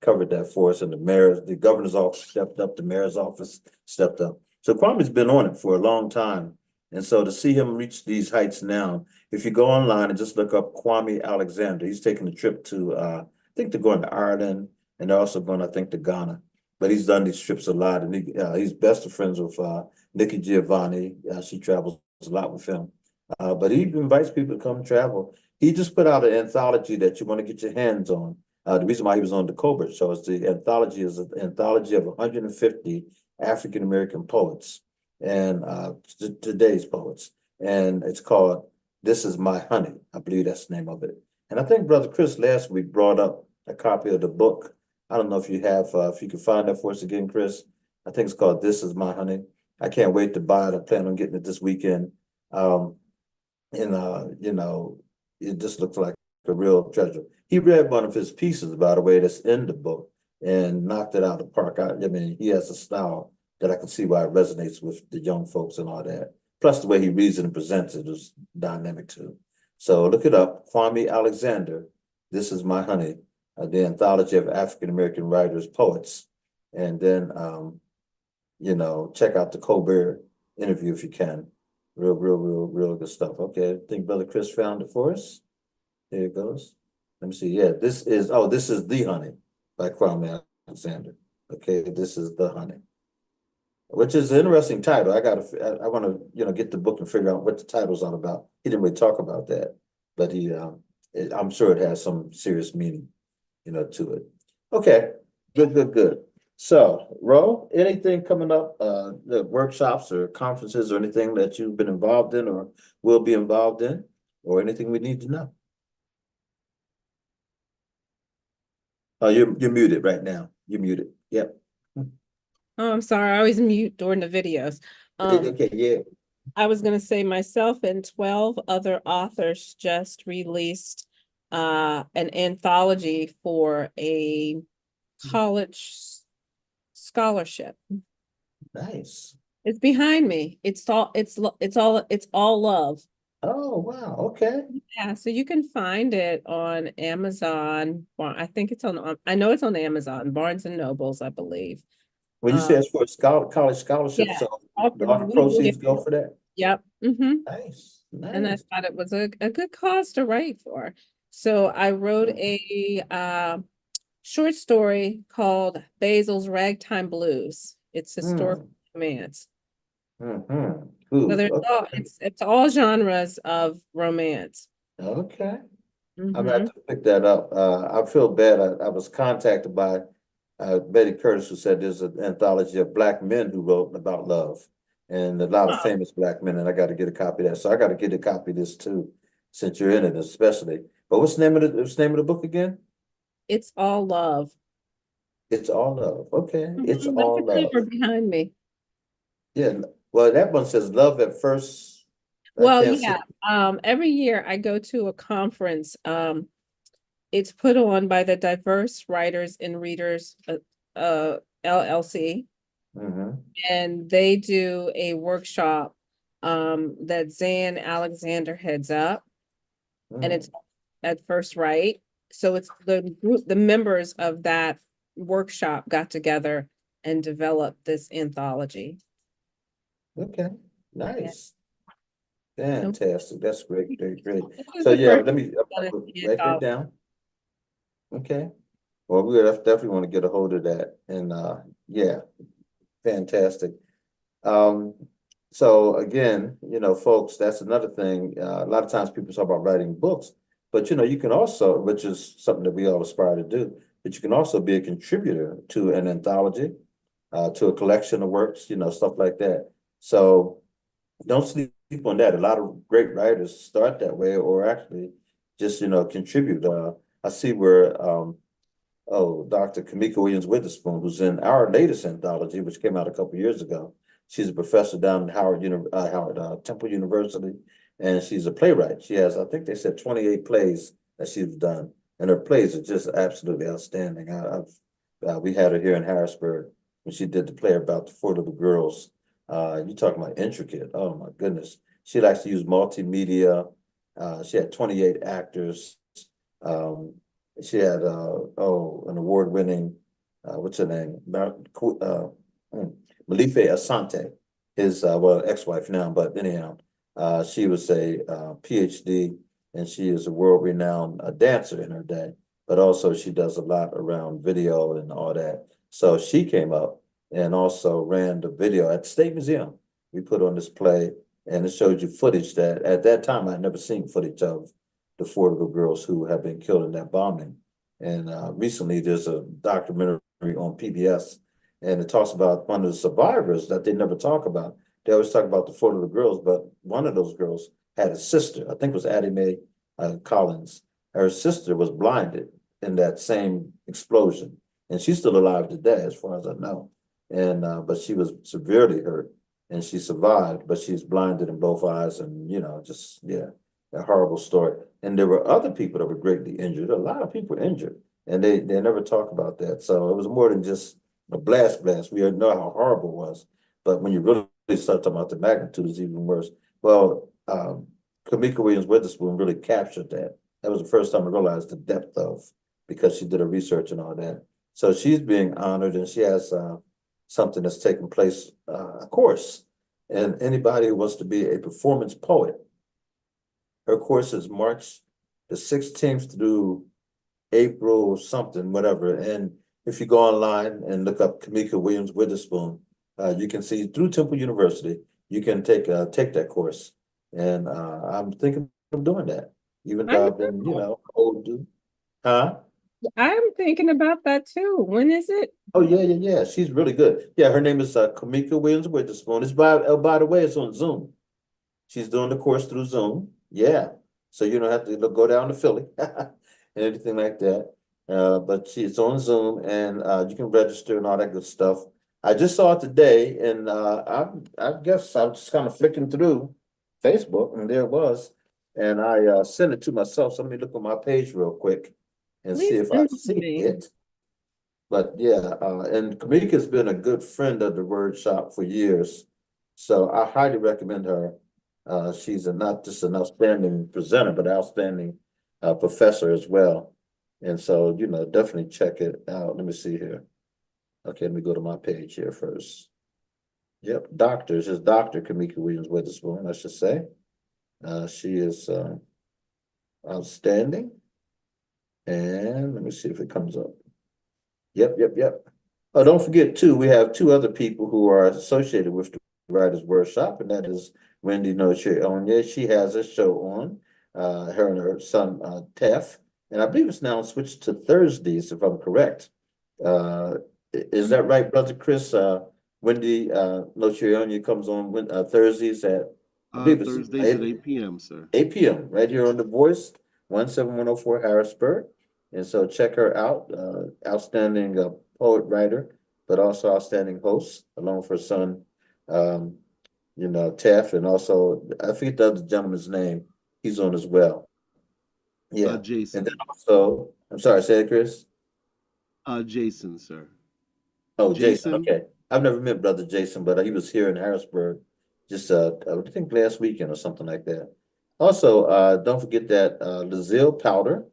A: covered that for us. And the governor's office stepped up, the mayor's office stepped up. So Kwame's been on it for a long time. And so to see him reach these heights now, if you go online and just look up Kwame Alexander, he's taking a trip to, I think they're going to Ireland and they're also going, I think, to Ghana. But he's done these trips a lot, and he's best of friends with Nikki Giovanni. She travels a lot with him. But he invites people to come travel. He just put out an anthology that you want to get your hands on. The reason why he was on the Colbert Show is the anthology is an anthology of 150 African-American poets and today's poets. And it's called This Is My Honey. I believe that's the name of it. And I think Brother Chris last week brought up a copy of the book. I don't know if you have, if you can find that for us again, Chris. I think it's called This Is My Honey. I can't wait to buy it. I plan on getting it this weekend. It just looks like a real treasure. He read one of his pieces, by the way, that's in the book and knocked it out of the park. I mean, he has a style that I can see why it resonates with the young folks and all that. Plus the way he reads it and presents it is dynamic too. So look it up, Kwame Alexander, This Is My Honey, the anthology of African-American writers, poets. And then, check out the Colbert interview if you can. Real good stuff. Okay, I think Brother Chris found it for us. There it goes. Let me see. Yeah, this is The Honey by Kwame Alexander. Okay, This Is the Honey, which is an interesting title. I want to, get the book and figure out what the title's all about. He didn't really talk about that, but I'm sure it has some serious meaning, to it. Okay, good. So, Ro, anything coming up, the workshops or conferences or anything that you've been involved in or will be involved in, or anything we need to know? Oh, you're muted right now. You're muted. Yep.
B: Oh, I'm sorry. I always mute during the videos.
A: Okay, yeah.
B: I was going to say myself and 12 other authors just released an anthology for a college scholarship.
A: Nice.
B: It's behind me. It's all love.
A: Oh, wow. Okay.
B: Yeah, so you can find it on Amazon. I think it's I know it's on Amazon, Barnes and Nobles, I believe.
A: When you say it's for a college scholarship,
B: Yeah.
A: so all the proceeds go for that?
B: Yep.
A: Nice,
B: And I
A: nice.
B: thought it was a good cause to write for. So I wrote a short story called Basil's Ragtime Blues. It's historical romance. So there's it's all genres of romance.
A: Okay. I'm gonna
B: Mhm.
A: have to pick that up. I feel bad. I was contacted by Betty Curtis, who said there's an anthology of Black men who wrote about love, and a lot of famous Black men, and I got to get a copy of that. So I got to get a copy of this too, since you're in it, especially. But what's the name of the book again?
B: It's all love.
A: It's all love. Okay, it's
B: That's
A: all
B: the
A: love.
B: cover behind me.
A: Yeah. Well, that one says love at first.
B: Well, yeah. Every year I go to a conference. It's put on by the Diverse Writers and Readers LLC. And they do a workshop that Zan Alexander heads up. And it's at First Right. so it's the group, the members of that workshop got together and developed this anthology.
A: Okay,
B: Yeah.
A: nice. Fantastic. That's great, great, great.
B: This is
A: So
B: the
A: yeah,
B: first
A: let me
B: one of the
A: write that
B: anthology.
A: down. Okay. Well, we definitely want to get a hold of that. And yeah, fantastic. Um, so again, folks, that's another thing. A lot of times people talk about writing books, but you can also, which is something that we all aspire to do, but you can also be a contributor to an anthology, to a collection of works, stuff like that. So don't sleep on that. A lot of great writers start that way, or actually just, contribute. I see where, Dr. Kamika Williams Witherspoon, who's in our latest anthology, which came out a couple years ago. She's a professor down at Howard Temple University, and she's a playwright. She has, I think they said 28 plays that she's done, and her plays are just absolutely outstanding. We had her here in Harrisburg when she did the play about the four little girls. You talking about intricate? Oh my goodness! She likes to use multimedia. She had 28 actors. She had an award-winning what's her name? Malife Asante, his ex-wife now, but anyhow, she was a PhD, and she is a world-renowned dancer in her day, but also she does a lot around video and all that. So she came up and also ran the video at the State Museum. We put on this play, and it showed you footage that at that time I'd never seen footage of the four little girls who have been killed in that bombing. And recently there's a documentary on PBS, and it talks about one of the survivors that they never talk about. They always talk about the four little girls, but one of those girls had a sister, I think it was Addie Mae Collins. Her sister was blinded in that same explosion, and she's still alive today, as far as I know. And but she was severely hurt, and she survived, but she's blinded in both eyes, and just yeah, a horrible story. And there were other people that were greatly injured. A lot of people injured, and they never talk about that. So it was more than just a blast. We know how horrible it was, but when you really start talking about the magnitude, it's even worse. Well, Kamika Williams Witherspoon really captured that. That was the first time I realized the depth of, because she did her research and all that. So she's being honored, and she has something that's taking place, a course. And anybody who wants to be a performance poet, her course is March the 16th through April something, whatever. And if you go online and look up Kamika Williams Witherspoon, you can see through Temple University, you can take that course. And I'm thinking of doing that, even
B: I
A: though I've been, old dude. Huh?
B: I'm thinking about that too. When is it?
A: Oh yeah. She's really good. Yeah, her name is Kamika Williams Witherspoon. It's by the way, it's on Zoom. She's doing the course through Zoom. Yeah. So you don't have to go down to Philly and anything like that. But it's on Zoom, and you can register and all that good stuff. I just saw it today, and I guess I was just kind of flicking through Facebook, and there it was. And I sent it to myself. So let me look on my page real quick and see
B: Please
A: if I
B: send it to
A: see
B: me.
A: it. But yeah, and Kamika's been a good friend of the Wordshop for years. So I highly recommend her. She's not just an outstanding presenter, but outstanding professor as well. And so, definitely check it out. Let me see here. Okay, let me go to my page here first. Yep, it's just Dr. Kamika Williams Witherspoon, I should say. She is outstanding. And let me see if it comes up. Yep. Oh, don't forget too, we have two other people who are associated with the Writers Workshop, and that is Wendy Noche. She has a show on, her and her son, Tef, and I believe it's now switched to Thursdays, if I'm correct. Is that right, Brother Chris? Wendy Noche comes on Thursdays at, I believe it's
D: Thursdays at 8 p.m., sir.
A: 8 p.m. right here on The Voice, 17104 Harrisburg. And so check her out. Outstanding poet, writer, but also outstanding host, along with her son, Taff, and also I forget the other gentleman's name. He's on as well. Yeah.
D: Jason.
A: And then also, I'm sorry, say it, Chris.
D: Jason, sir.
A: Oh, Jason. Okay. I've never met Brother Jason, but he was here in Harrisburg just I think last weekend or something like that. Also, don't forget that Lazille Powder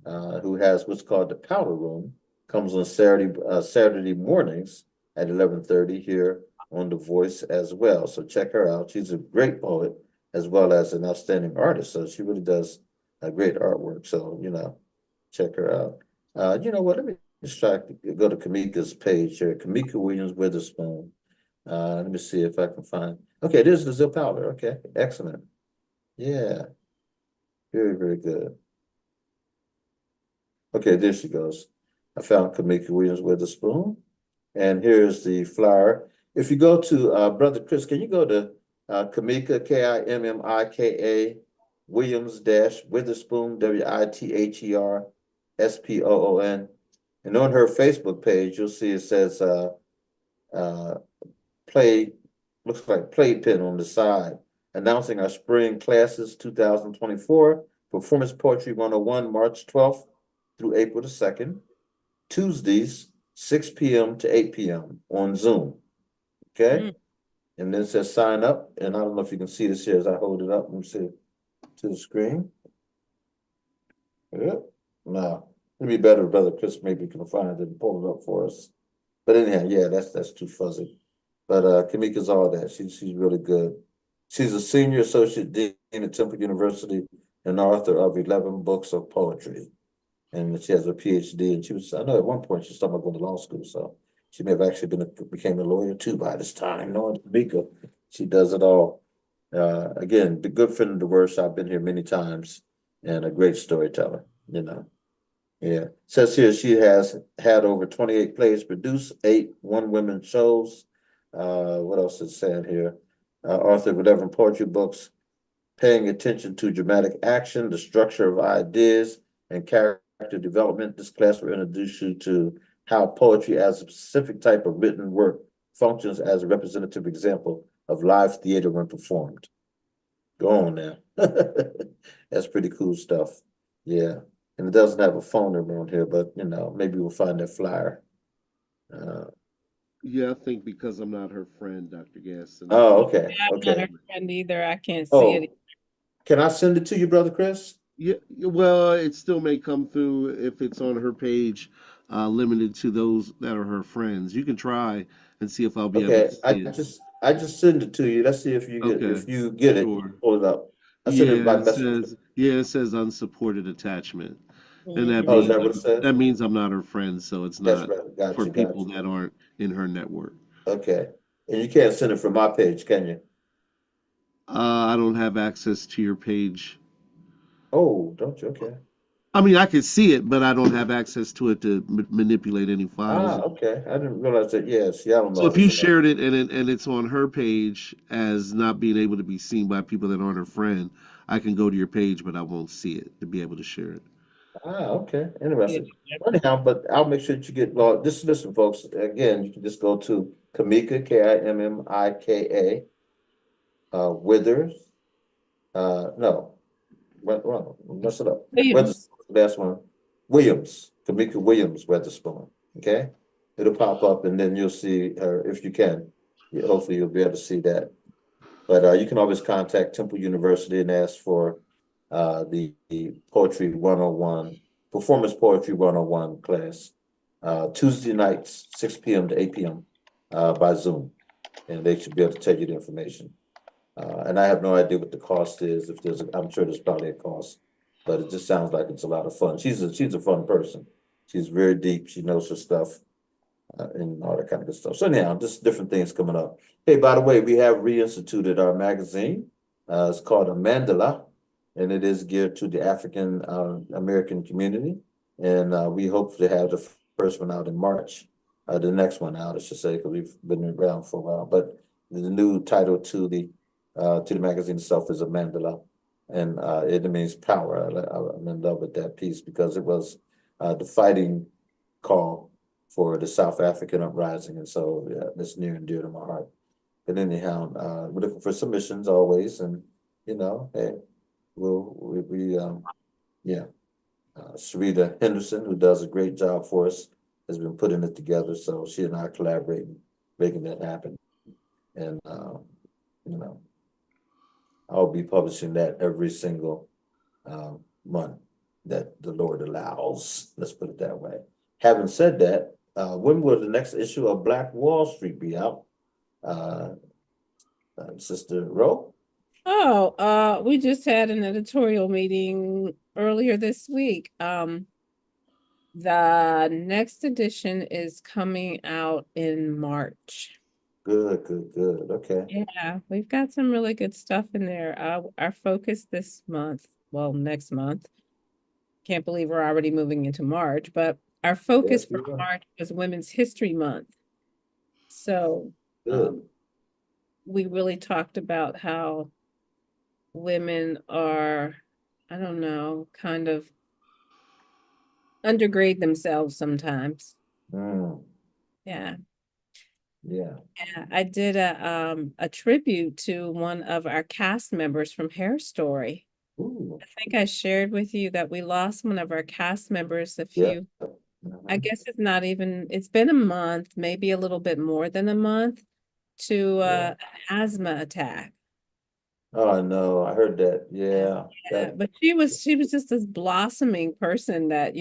A: who has what's called the Powder Room, comes on Saturday mornings at 11:30 here on The Voice as well. So check her out. She's a great poet as well as an outstanding artist. So she really does a great artwork. So, check her out. You know what? Let me just try to go to Kamika's page here. Kamika Williams Witherspoon. Let me see if I can find. Okay, there's the Zip Powder. Okay, excellent. Yeah, very, very good. Okay, there she goes. I found Kamika Williams Witherspoon. And here's the flyer. If you go to Brother Chris, can you go to Kamika, Kimmika, Williams dash Witherspoon, WITHERSPOON. And on her Facebook page, you'll see it says play, looks like playpen on the side, announcing our spring classes 2024, Performance Poetry 101, March 12th through April the 2nd, Tuesdays, 6 p.m. to 8 p.m. on Zoom. Okay. And then it says sign up. And I don't know if you can see this here as I hold it up. Let me see to the screen. Yep. Now, it'd be better if Brother Chris maybe can find it and pull it up for us. But anyhow, yeah, that's too fuzzy. But Kamika's all that. She's really good. She's a senior associate dean at Temple University and author of 11 books of poetry. And she has a PhD, and I know at one point she was talking about going to law school, so she may have actually became a lawyer too by this time. Knowing Kamika, she does it all. Again, the good friend of the Wordshop, been here many times, and a great storyteller, Yeah. Says here she has had over 28 plays produced, 8 one-woman shows. What else is saying here? Author of 11 poetry books, paying attention to dramatic action, the structure of ideas, and character development. This class will introduce you to how poetry as a specific type of written work functions as a representative example of live theater when performed. Go on now. That's pretty cool stuff. Yeah. And it doesn't have a phone number on here, but maybe we'll find that flyer.
D: Yeah, I think because I'm not her friend, Dr. Gaston.
A: Oh, okay.
B: I'm not
A: Okay.
B: her friend either. I can't see it.
A: Oh, can I send it to you, Brother Chris?
D: Yeah, well, it still may come through if it's on her page, limited to those that are her friends. You can try and see if I'll be able to
A: Okay, I
D: see it.
A: just I just send it to you. Let's see if you get
D: Okay,
A: if you get it.
D: sure.
A: Pull it up. I sent it
D: Yeah,
A: by messenger.
D: it says unsupported attachment. And
B: Mhm.
A: Oh, is that what it says?
D: that means I'm not her friend, so it's
A: That's
D: not
A: right.
D: for
A: Gotcha,
D: people
A: gotcha.
D: that aren't in her network.
A: Okay. And you can't send it from my page, can you?
D: I don't have access to your page.
A: Oh, don't you? Okay.
D: I mean, I can see it, but I don't have access to it to manipulate any files.
A: Okay. I didn't realize that. Yeah, see, I don't know
D: So
A: how
D: if
A: to
D: you
A: send that.
D: shared it and it's on her page as not being able to be seen by people that aren't her friend, I can go to your page, but I won't see it to be able to share it.
A: Okay.
B: Yeah.
A: Interesting. Anyhow, but I'll make sure that you get just listen, folks. Again, you can just go to Kamika, Kimmika, Withers. No. Well, mess it up.
B: Williams.
A: Last one. Williams, Kamika Williams Weatherspoon. Okay, it'll pop up, and then you'll see her if you can. Hopefully, you'll be able to see that. But you can always contact Temple University and ask for the Poetry 101, Performance Poetry 101 class, Tuesday nights, 6 p.m. to 8 p.m. By Zoom, and they should be able to tell you the information. And I have no idea what the cost is. I'm sure there's probably a cost, but it just sounds like it's a lot of fun. She's a fun person. She's very deep. She knows her stuff, and all that kind of good stuff. So anyhow, just different things coming up. Hey, by the way, we have reinstituted our magazine. It's called a Mandala, and it is geared to the African American community. And we hope to have the first one out in March. The next one out, I should say, because we've been around for a while. But the new title to the magazine itself is a mandala, and it means power. I'm in love with that piece because it was the fighting call for the South African uprising, and so yeah, that's near and dear to my heart. But anyhow, we're looking for submissions always, and hey, yeah, Sharita Henderson, who does a great job for us, has been putting it together. So she and I are collaborating, making that happen, and you know. I'll be publishing that every single month. that the Lord allows. Let's put it that way. Having said that, when will the next issue of Black Wall Street be out? Sister Ro?
B: Oh, we just had an editorial meeting earlier this week. The next edition is coming out in March.
A: Good, good, good. Okay.
B: Yeah, we've got some really good stuff in there. Our focus this month, well, next month, can't believe we're already moving into March, but our focus
A: Yes,
B: for
A: we are.
B: March was Women's History Month. So,
A: Good.
B: we really talked about how women are, I don't know, kind of undergrade themselves sometimes.
A: Mm,
B: Yeah.
A: yeah.
B: Yeah, I did a tribute to one of our cast members from Hair Story.
A: Ooh,
B: I think I shared with you that we lost one of our cast members
A: yeah.
B: I
A: Mhm.
B: guess it's been a month, maybe a little bit more than a month, to
A: Yeah.
B: an asthma attack.
A: Oh, no, I heard that. Yeah.
B: Yeah,
A: That,
B: but she was just this blossoming person that,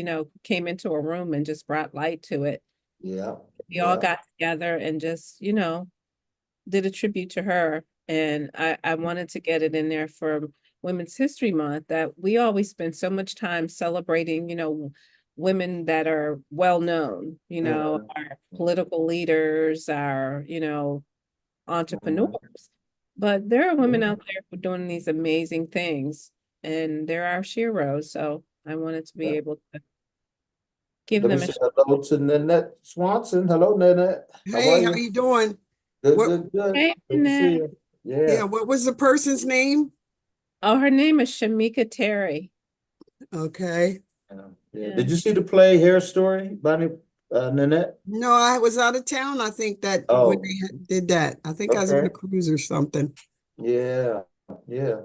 B: came into a room and just brought light to it.
A: yeah.
B: We all
A: Yeah.
B: got together and just, did a tribute to her. And I wanted to get it in there for Women's History Month that we always spend so much time celebrating, women that are well known,
A: Mhm.
B: our political leaders, our,
A: Mhm.
B: entrepreneurs. But there are women
A: Yeah.
B: out there who are doing these amazing things, and they're our heroes. So I wanted to be
A: Yeah.
B: able to give
A: Let me
B: them a
A: say hello to Nanette Swanson. Hello, Nanette. How are
E: Hey, how
A: you?
E: you doing?
A: Good,
E: What?
A: good, good.
B: hey,
A: Good to see
B: Annette.
A: you. Yeah.
E: Yeah, what was the person's name?
B: Oh, her name is Shamika Terry.
E: Okay.
A: Yeah. Yeah.
B: Yeah.
A: Did you see the play Hair Story by Nanette?
E: No, I was out of town. I think that when
A: Oh,
E: did that, I think I was on a
A: okay.
E: cruise or something.
A: Yeah. Yeah.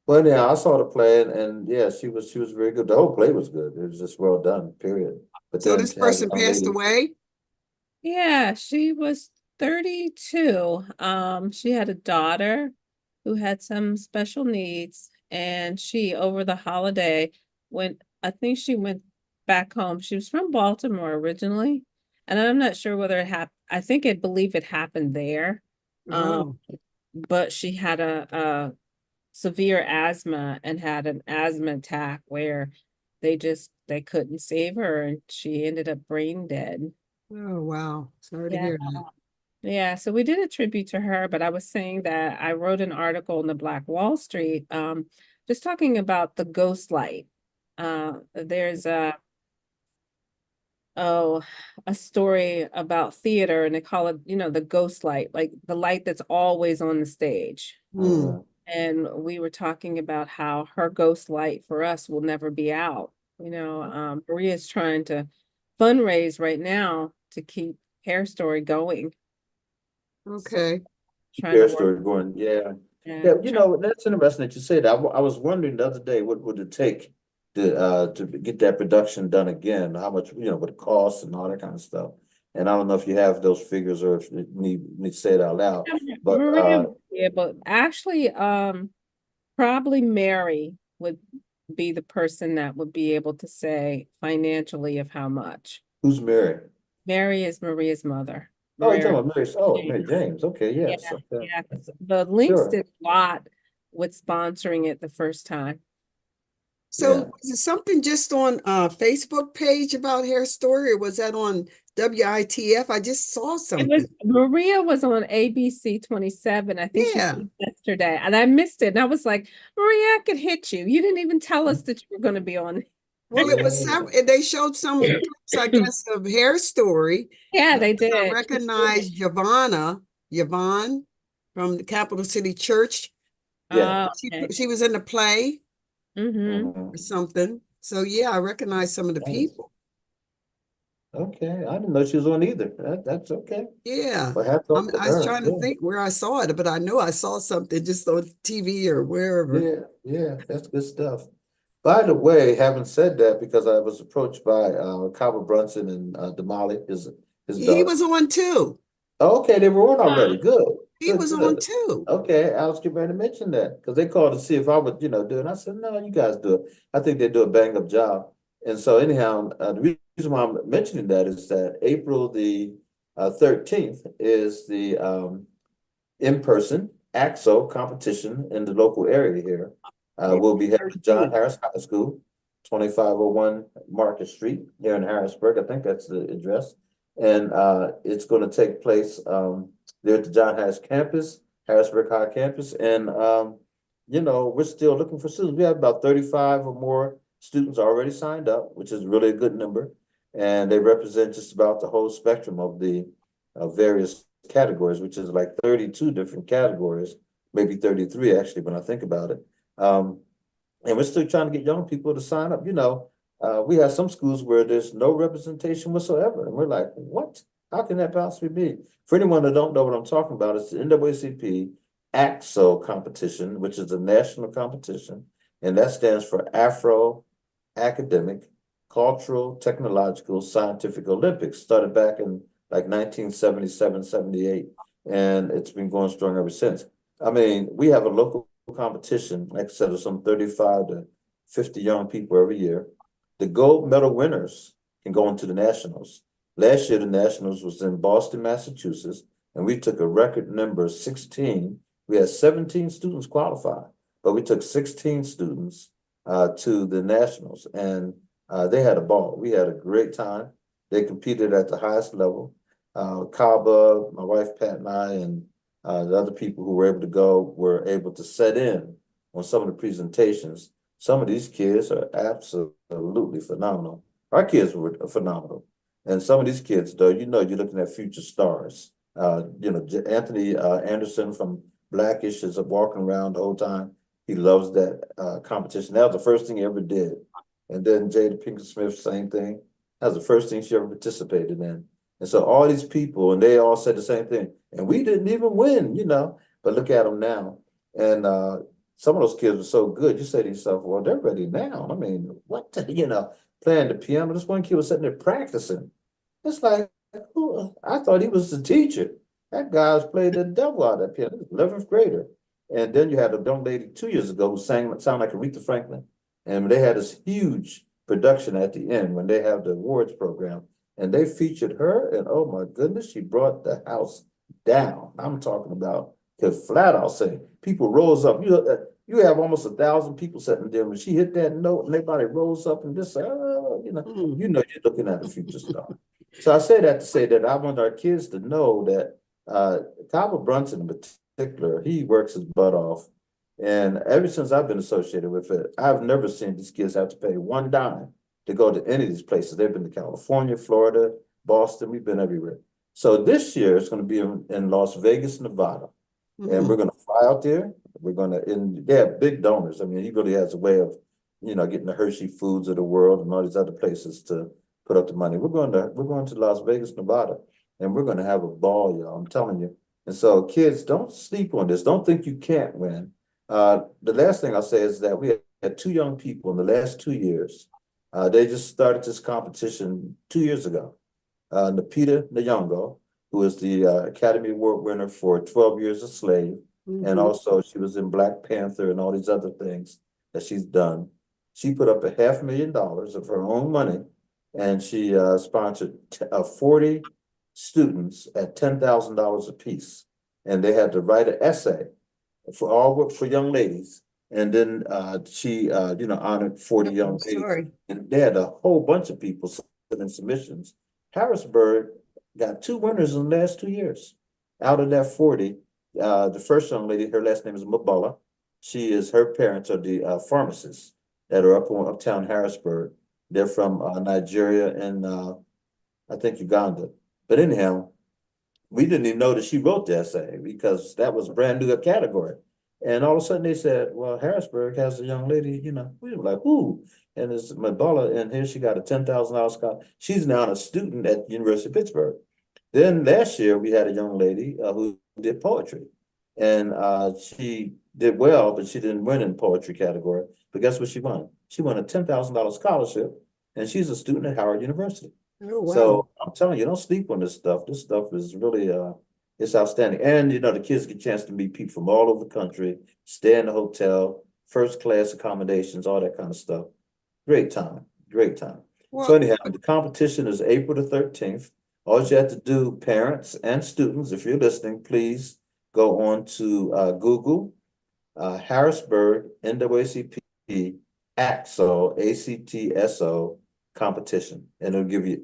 A: Well, yeah, I saw the play and yeah, she was very good. The whole play was good. It was just well done, period. But
E: So
A: then
E: this
A: to have a
E: person
A: young
E: passed
A: lady,
E: away?
B: Yeah, she was 32. She had a daughter who had some special needs, and she, over the holiday, I think she went back home. She was from Baltimore originally, and I'm not sure whether it happened. I believe it happened there. Um,
E: Oh,
B: but she had a severe asthma and had an asthma attack where they couldn't save her, and she ended up brain dead.
E: oh wow. Sorry to
B: Yeah.
E: hear that.
B: Yeah, so we did a tribute to her, but I was saying that I wrote an article in the Black Wall Street, just talking about the ghost light. There's oh, a story about theater, and they call it, the ghost light, like the light that's always on the stage.
E: Hmm.
A: mhm,
B: And we were talking about how her ghost light for us will never be out. Maria's trying to fundraise right now to keep Hair Story going. So
E: Okay.
B: trying to
A: Hair
B: work.
A: Story going, yeah.
B: Yeah.
A: Yeah, that's interesting that you say that. I was wondering the other day, what would it take to get that production done again? How much, what it costs and all that kind of stuff. And I don't know if you have those figures or if you need to say it out loud, but
B: Maria would be able, actually, probably Mary would be the person that would be able to say financially of how much.
A: who's Mary?
B: Mary is Maria's mother.
A: Oh, you're
B: Mary
A: talking about Mary. Oh, Mary
B: James.
A: James. Okay,
B: Yeah,
A: yes. Okay.
B: yeah. 'Cause the links
A: Sure.
B: did a lot with sponsoring it the first time.
E: So
A: Yeah.
E: was it something just on Facebook page about Hair Story, or was that on WITF? I just saw
B: It was
E: something.
B: Maria was on ABC 27. I think she
E: Yeah.
B: said yesterday, and I missed it. And I was like, Maria, I could hit you. You didn't even tell us that you were going to be on.
E: Well, it was
A: Yeah.
E: several, they showed some clips, I guess, of Hair Story.
B: Yeah, they
E: I
B: did.
E: recognized Yvonne from the Capital City Church.
A: Yeah.
B: Oh,
E: She
B: okay.
E: she was in the play
B: Mm-hmm.
E: or
A: Mhm.
E: something. So yeah, I recognized some of the
A: Nice.
E: people.
A: Okay. I didn't know she was on either. That's okay.
E: Yeah.
A: Well, hats off to
E: I was
A: her.
E: trying to
A: Yeah.
E: think where I saw it, but I know I saw something just on TV or wherever.
A: Yeah. Yeah. That's good stuff. By the way, having said that, because I was approached by Cabo Brunson and Damali, his
E: He
A: daughter.
E: was on too.
A: Okay, they were on already. Good.
E: He
A: Good,
E: was on
A: good.
E: too.
A: Okay, I was getting ready to mention that because they called to see if I would, do it. And I said, no, you guys do it. I think they do a bang up job. And so anyhow, the reason why I'm mentioning that is that April the 13th is the in-person AXO competition in the local area here. We'll be headed to John
E: 13th.
A: Harris High School, 2501 Market Street here in Harrisburg. I think that's the address. And it's going to take place there at the John Harris campus, Harrisburg High campus. And, we're still looking for students. We have about 35 or more students already signed up, which is really a good number. And they represent just about the whole spectrum of the various categories, which is like 32 different categories, maybe 33 actually, when I think about it. And we're still trying to get young people to sign up. We have some schools where there's no representation whatsoever. And we're like, what? How can that possibly be? For anyone that don't know what I'm talking about, it's the NAACP AXO competition, which is a national competition. And that stands for Afro Academic, Cultural, Technological, Scientific Olympics, started back in like 1977, 78. And it's been going strong ever since. I mean, we have a local competition, like I said, of some 35 to 50 young people every year. The gold medal winners can go into the nationals. Last year, the nationals was in Boston, Massachusetts, and we took a record number 16. We had 17 students qualify, but we took 16 students to the nationals, and they had a ball. We had a great time. They competed at the highest level. Kaba, my wife Pat, and I, and the other people who were able to go were able to set in on some of the presentations. Some of these kids are absolutely phenomenal. Our kids were phenomenal. And some of these kids, though, you're looking at future stars. Anthony Anderson from Blackish is walking around the whole time. He loves that competition. That was the first thing he ever did. And then Jada Pinkett Smith, same thing. That was the first thing she ever participated in. And so all these people, and they all said the same thing. And we didn't even win, but look at them now. And some of those kids were so good. You say to yourself, well, they're ready now. I mean, what, playing the piano. This one kid was sitting there practicing. It's like, I thought he was the teacher. That guy's played the devil out of that piano. 11th grader. And then you had a young lady 2 years ago who sounded like Aretha Franklin. And they had this huge production at the end when they have the awards program. And they featured her, and oh my goodness, she brought the house down. I'm talking about, because flat out saying, people rose up. You have almost 1,000 people sitting there. When she hit that note, and everybody rose up and just, you're looking at a future star. So I say that to say that I want our kids to know that Kava Brunson in particular, he works his butt off. And ever since I've been associated with it, I've never seen these kids have to pay one dime to go to any of these places. They've been to California, Florida, Boston. We've been everywhere. So this year it's going to be in Las Vegas, Nevada. And we're going to fly out there. And they have big donors. I mean, he really has a way of, getting the Hershey Foods of the world and all these other places to put up the money. We're going to Las Vegas, Nevada, and we're going to have a ball, y'all. I'm telling you. And so kids, don't sleep on this. Don't think you can't win. The last thing I'll say is that we had two young people in the last 2 years. They just started this competition 2 years ago. Napita Nyong'o, who is the Academy Award winner for 12 Years a Slave. And also she was in Black Panther and all these other things that she's done. She put up $500,000 of her own money, and she sponsored 40 students at $10,000 apiece. And they had to write an essay for young ladies. And then she honored 40 young ladies. And they had a whole bunch of people submitting submissions. Harrisburg got 2 winners in the last 2 years. Out of that 40, the first young lady, her last name is Mabala. Her parents are the pharmacists that are uptown Harrisburg. They're from Nigeria and I think Uganda. But anyhow, we didn't even know that she wrote the essay because that was a brand new category. And all of a sudden they said, well, Harrisburg has a young lady, we were like, who? And it's Mabala, and here she got a $10,000 scholarship. She's now a student at the University of Pittsburgh. Then last year we had a young lady who did poetry, and she did well, but she didn't win in poetry category. But guess what she won? She won a $10,000 scholarship, and she's a student at Howard University.
E: Oh, wow.
A: So I'm telling you, don't sleep on this stuff. This stuff is really It's outstanding. And, the kids get a chance to meet people from all over the country, stay in the hotel, first class accommodations, all that kind of stuff. Great time, great time. So
E: Well,
A: anyhow, the competition is April the 13th. All you have to do, parents and students, if you're listening, please go on to Google Harrisburg NAACP ACTSO ACTSO competition, and it'll give you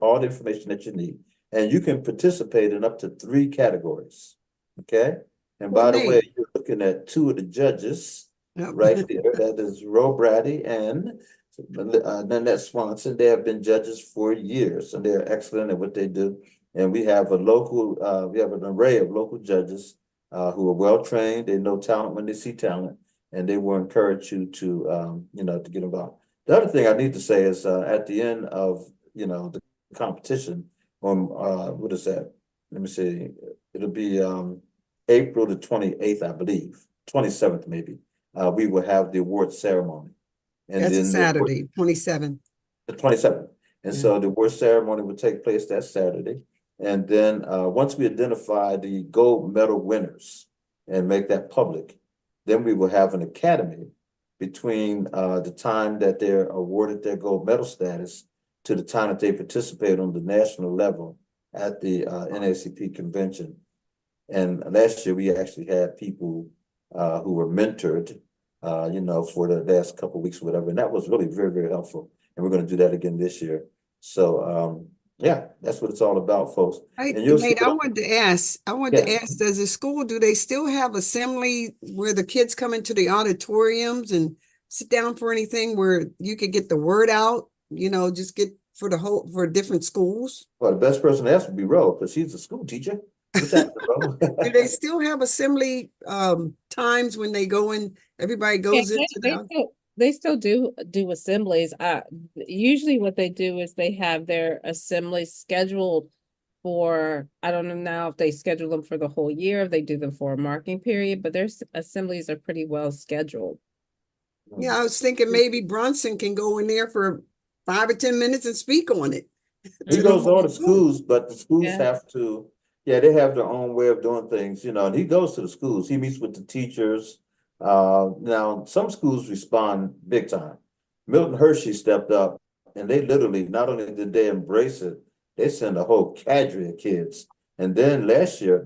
A: all the information that you need, and you can participate in up to 3 categories. Okay, and
E: well,
A: by the way,
E: Nate.
A: you're looking at 2 of the judges
E: Yep.
A: right there. That is Ro Brady and Nanette Swanson. They have been judges for years, and they're excellent at what they do. And we have an array of local judges who are well trained. They know talent when they see talent, and they will encourage you to to get involved. The other thing I need to say is at the end of the competition on what is that? Let me see. It'll be April the 28th, I believe, 27th maybe. We will have the award ceremony, and
E: That's a
A: then
E: Saturday, 27.
A: the 27th. And
E: Yeah.
A: so the award ceremony will take place that Saturday. And then once we identify the gold medal winners and make that public, then we will have an academy between the time that they're awarded their gold medal status to the time that they participate on the national level at the NAACP convention. And last year we actually had people who were mentored, for the last couple of weeks or whatever. And that was really very, very helpful. And we're going to do that again this year. So, yeah, that's what it's all about, folks.
E: Hey,
A: And you'll see
E: Nate, I
A: what
E: wanted to ask, does the school, do they still have assembly where the kids come into the auditoriums and sit down for anything where you could get the word out, just get for different schools?
A: well, the best person to ask would be Ro, because she's a school teacher. What's happening, Ro?
E: Do they still have assembly times when they go in, everybody
B: Yeah,
E: goes into
B: they still do assemblies. Usually what they do is they have their assemblies scheduled for, I don't know now if they schedule them for the whole year, if they do them for a marking period, but their assemblies are pretty well scheduled.
E: Yeah, I was thinking maybe Bronson can go in there for 5 or 10 minutes and speak on it.
A: He
E: to
A: goes to all
E: whole
A: the
E: school.
A: schools, but the schools
B: Yeah.
A: have to, they have their own way of doing things, and he goes to the schools. He meets with the teachers. Now, some schools respond big time. Milton Hershey stepped up, and they literally, not only did they embrace it, they sent a whole cadre of kids. And then last year,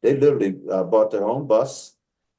A: they literally bought their own bus.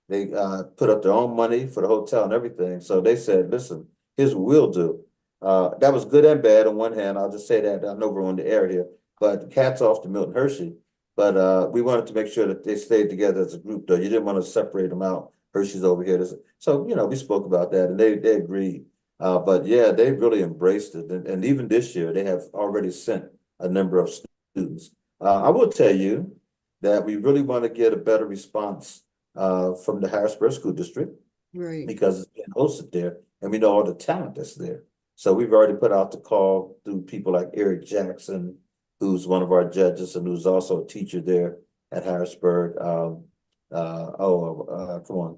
A: They put up their own money for the hotel and everything. So they said, listen, here's what we'll do. That was good and bad on one hand. I'll just say that. I know we're on the air here, but hats off to Milton Hershey. But we wanted to make sure that they stayed together as a group, though. You didn't want to separate them out. Hershey's over here. So, we spoke about that, and they agreed. But yeah, they really embraced it. And even this year, they have already sent a number of students. I will tell you that we really want to get a better response from the Harrisburg School District,
E: Right.
A: because it's being hosted there, and we know all the talent that's there. So we've already put out the call through people like Eric Jackson, who's one of our judges and who's also a teacher there at Harrisburg. Come on,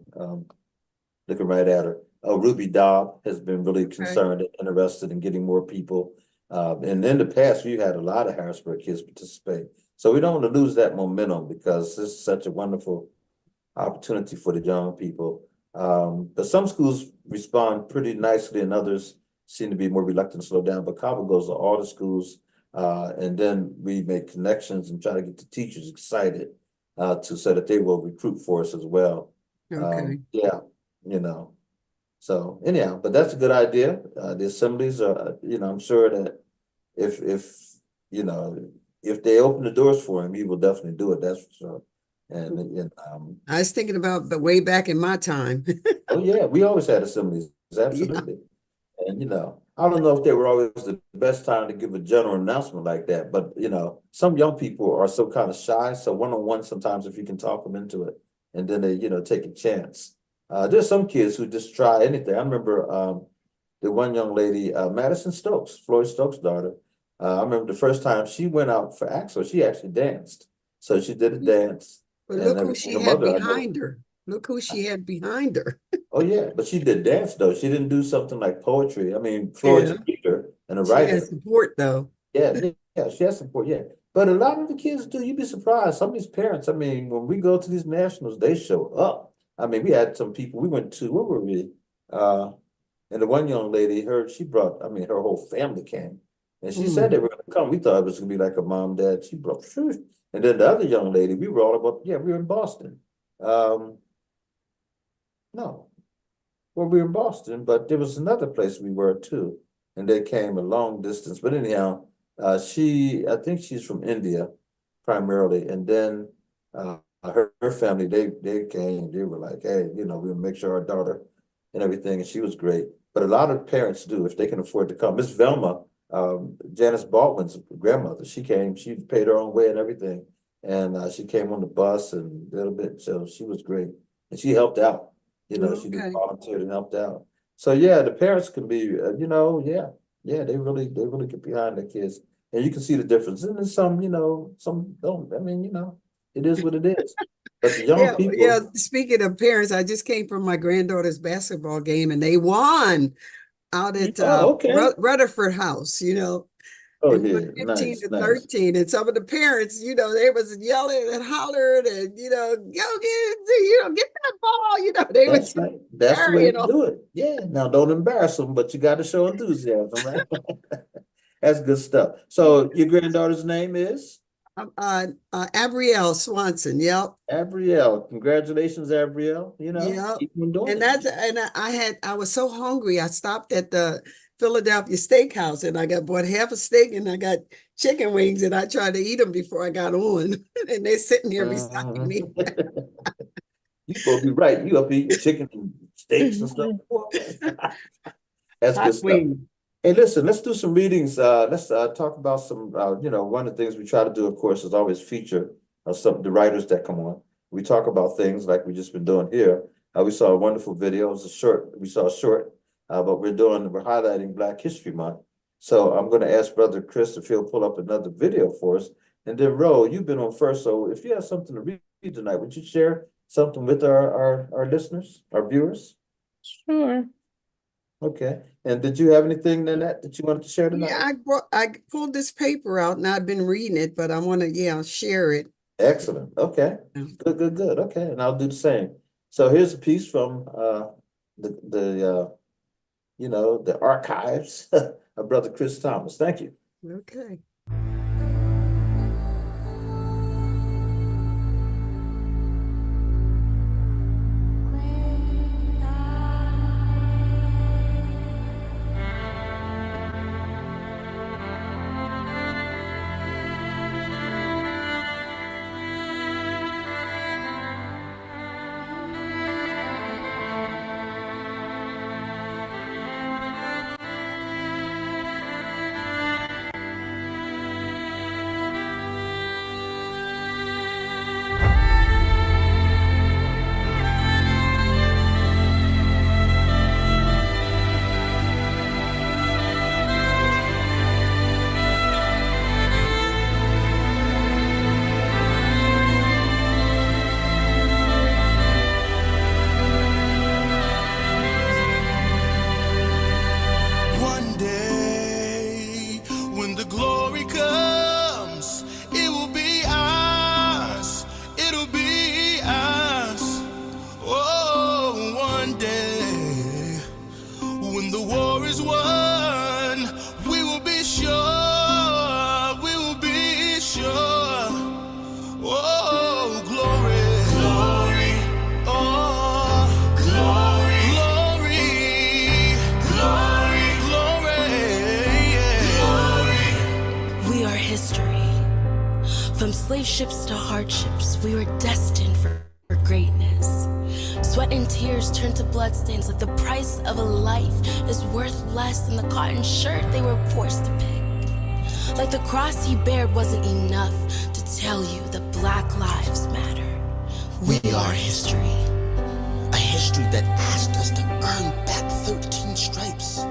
A: looking right at her. Ruby Dobb has been really concerned and interested in getting more people. And in the past, we've had a lot of Harrisburg kids participate. So we don't want to lose that momentum, because this is such a wonderful opportunity for the young people. But some schools respond pretty nicely, and others seem to be more reluctant to slow down. But Cabo goes to all the schools, and then we make connections and try to get the teachers excited so that they will recruit for us as well.
E: Okay.
A: So anyhow, but that's a good idea. The assemblies are, I'm sure that if they open the doors for him, he will definitely do it. That's for sure. And
E: I was thinking about the way back in my time.
A: oh yeah, we always had assemblies, absolutely. And I don't know if they were always the best time to give a general announcement like that, but some young people are so kind of shy. So one-on-one, sometimes if you can talk them into it, and then they take a chance. There's some kids who just try anything. I remember the one young lady, Madison Stokes, Floyd Stokes' daughter. I remember the first time she went out for AXO, she actually danced. So she did a dance.
E: But
A: And
E: look who
A: everything.
E: she
A: Her
E: had
A: mother, I know.
E: behind her. Look who she had behind her.
A: Oh yeah, but she did dance though. She didn't do something like poetry. I mean, Floyd's a
E: Yeah.
A: reader and a
E: She
A: writer.
E: had support though.
A: Yeah, she has support. Yeah, But a lot of the kids do. You'd be surprised. Some of these parents, I mean, when we go to these nationals, they show up. I mean, we had some people, we went to, where were we? And the one young lady, she brought, I mean, her whole family came. And she said they were gonna come. We thought it was gonna be like a mom, dad. She brought, sure. And then the other young lady, we were all about, yeah, we were in Boston. No, well, we were in Boston, but there was another place we were too. And they came a long distance. But anyhow, I think she's from India primarily. And then her family, they came, they were like, hey, you know, we'll make sure our daughter and everything. And she was great. But a lot of parents do if they can afford to come. Miss Velma, Janice Baldwin's grandmother, she came, she paid her own way and everything. And she came on the bus and a little bit, so she was great. And she helped out, you know, she did volunteered and helped out. So yeah, the parents can be, you know, yeah, they really get behind their kids. And you can see the difference. And then some, you know, some don't. I mean, you know, it is what it is. But the young people.
E: Yeah, speaking of parents, I just came from my granddaughter's basketball game and they won out at Rutherford House, you know.
A: Oh,
E: and
A: yeah,
E: 15 to
A: nice.
E: 13. And some of the parents, you know, they was yelling and hollering and, you know, go get that ball, you know, they
A: That's
E: would
A: right. That's the way to do it. Yeah. Now don't embarrass them, but you got to show enthusiasm, right? That's good stuff. So your granddaughter's name is?
E: Abrielle Swanson. Yep.
A: Abrielle. Congratulations, Abrielle. You know,
E: yep.
A: keep on doing
E: and
A: it.
E: that's and I was so hungry. I stopped at the Philadelphia Steakhouse and I bought half a steak and I got chicken wings and I tried to eat them before I got on. And they're sitting here beside me.
A: You supposed to be right. You up eating chicken and steaks and stuff. That's good stuff. Hey, listen, let's do some readings. Let's talk about some, you know, one of the things we try to do, of course, is always feature some of the writers that come on. We talk about things like we've just been doing here. We saw a wonderful video. It was a short. We saw a short, but we're highlighting Black History Month. So I'm going to ask Brother Chris if he'll pull up another video for us. And then, Ro, you've been on first. So if you have something to read tonight, would you share something with our listeners, our viewers?
B: Sure.
A: Okay. And did you have anything, Nanette, that you wanted to share tonight?
E: Yeah, I pulled this paper out and I've been reading it, but I want to, share it.
A: Excellent. Okay. Good. Okay. And I'll do the same. So here's a piece from the archives of Brother Chris Thomas. Thank you.
E: Okay.
F: Slave ships to hardships, we were destined for greatness. Sweat and tears turned to bloodstains like the price of a life is worth less than the cotton shirt they were forced to pick. Like the cross he bared wasn't enough to tell you that Black lives matter. We are history.
G: A history that asked us to earn back 13 stripes.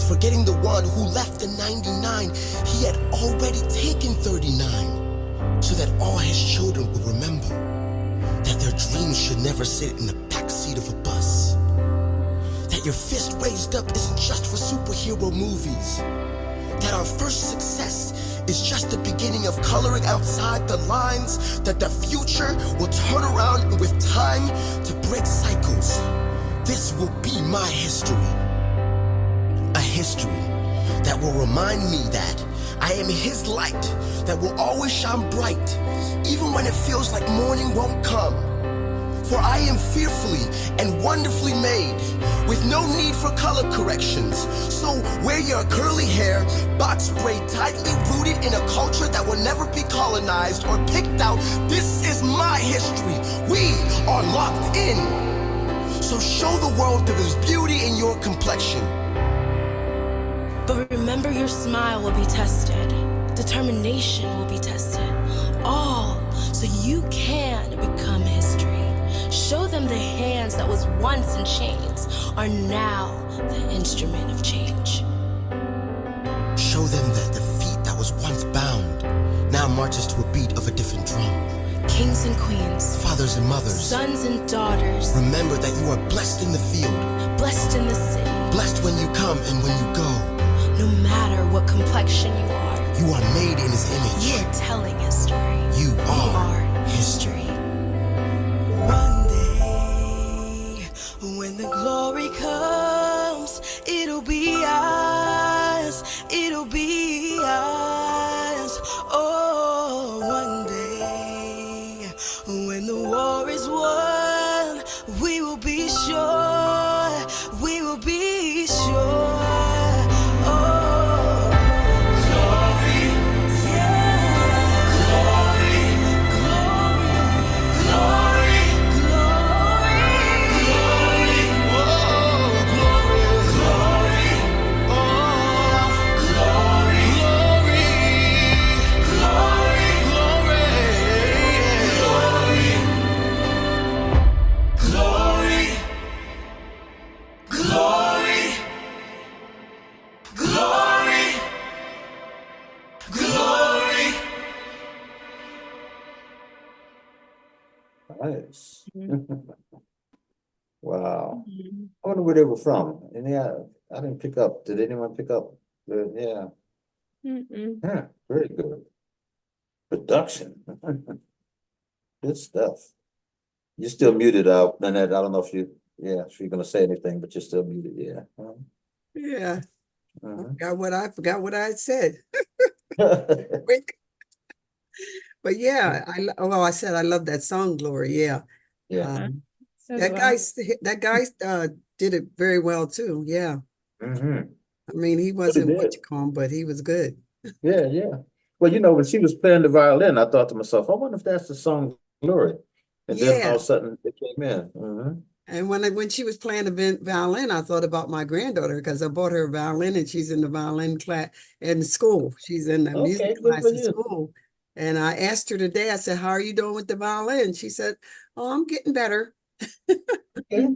G: Forgetting the one who left the 99, he had already taken 39. So that all his children will remember that their dreams should never sit in the backseat of a bus. That your fist raised up isn't just for superhero movies. That our first success is just the beginning of coloring outside the lines that the future will turn around with time to break cycles. This will be my history. A history that will remind me that I am his light that will always shine bright, even when it feels like morning won't come. For I am fearfully and wonderfully made, with no need for color corrections. So wear your curly hair, box braid tightly rooted in a culture that will never be colonized or picked out. This is my history. We are locked in. So show the world there is beauty in your complexion.
F: But remember, your smile will be tested. Determination will be tested. All so you can become history. Show them the hands that was once in chains are now the instrument of change.
G: Show them that the feet that was once bound now marches to a beat of a different drum.
F: Kings and queens,
G: Fathers and mothers,
F: sons and daughters,
G: remember that you are blessed in the field,
F: blessed in the city.
G: blessed when you come and when you go.
F: No matter what complexion
G: You are made in his image.
F: you are telling history.
G: You
F: We
G: are
F: are
G: history.
F: One day, when the glory comes, it'll be ours. It'll be ours. Oh, one day, when the war is won, we will be sure. We will be sure. Oh, glory, yeah, glory, glory, glory, glory, glory, oh, glory, glory, oh, glory, glory, glory, glory, glory, glory, glory.
A: Nice. Wow. I wonder where they were from. And yeah, I didn't pick up. Did anyone pick up? Yeah.
B: Mm-mm.
A: Yeah, very good. Production. Good stuff. You're still muted out, Nanette. I don't know if if you're gonna say anything, but you're still muted, yeah.
E: Yeah,
A: Mhm.
E: I forgot what I had said.
A: Mhm.
E: Quick. But yeah, I said I love that song, Glory. Yeah.
A: Yeah.
E: Um,
B: So
E: that
B: do
E: guy,
B: I.
E: that guy did it very well too. Yeah.
A: Mhm.
E: I mean, he
A: But it
E: wasn't what
A: did.
E: you call him, but he was good.
A: Yeah, yeah. Well, when she was playing the violin, I thought to myself, I wonder if that's the song Glory. And then all
E: Yeah.
A: of a sudden it came in. Mhm.
E: And when she was playing the violin, I thought about my granddaughter because I bought her a violin and she's in the violin class in school. She's in the
A: Okay,
E: music
A: good for
E: class in
A: you.
E: school. And I asked her today, I said, how are you doing with the violin? She said, oh, I'm getting better.
A: Okay.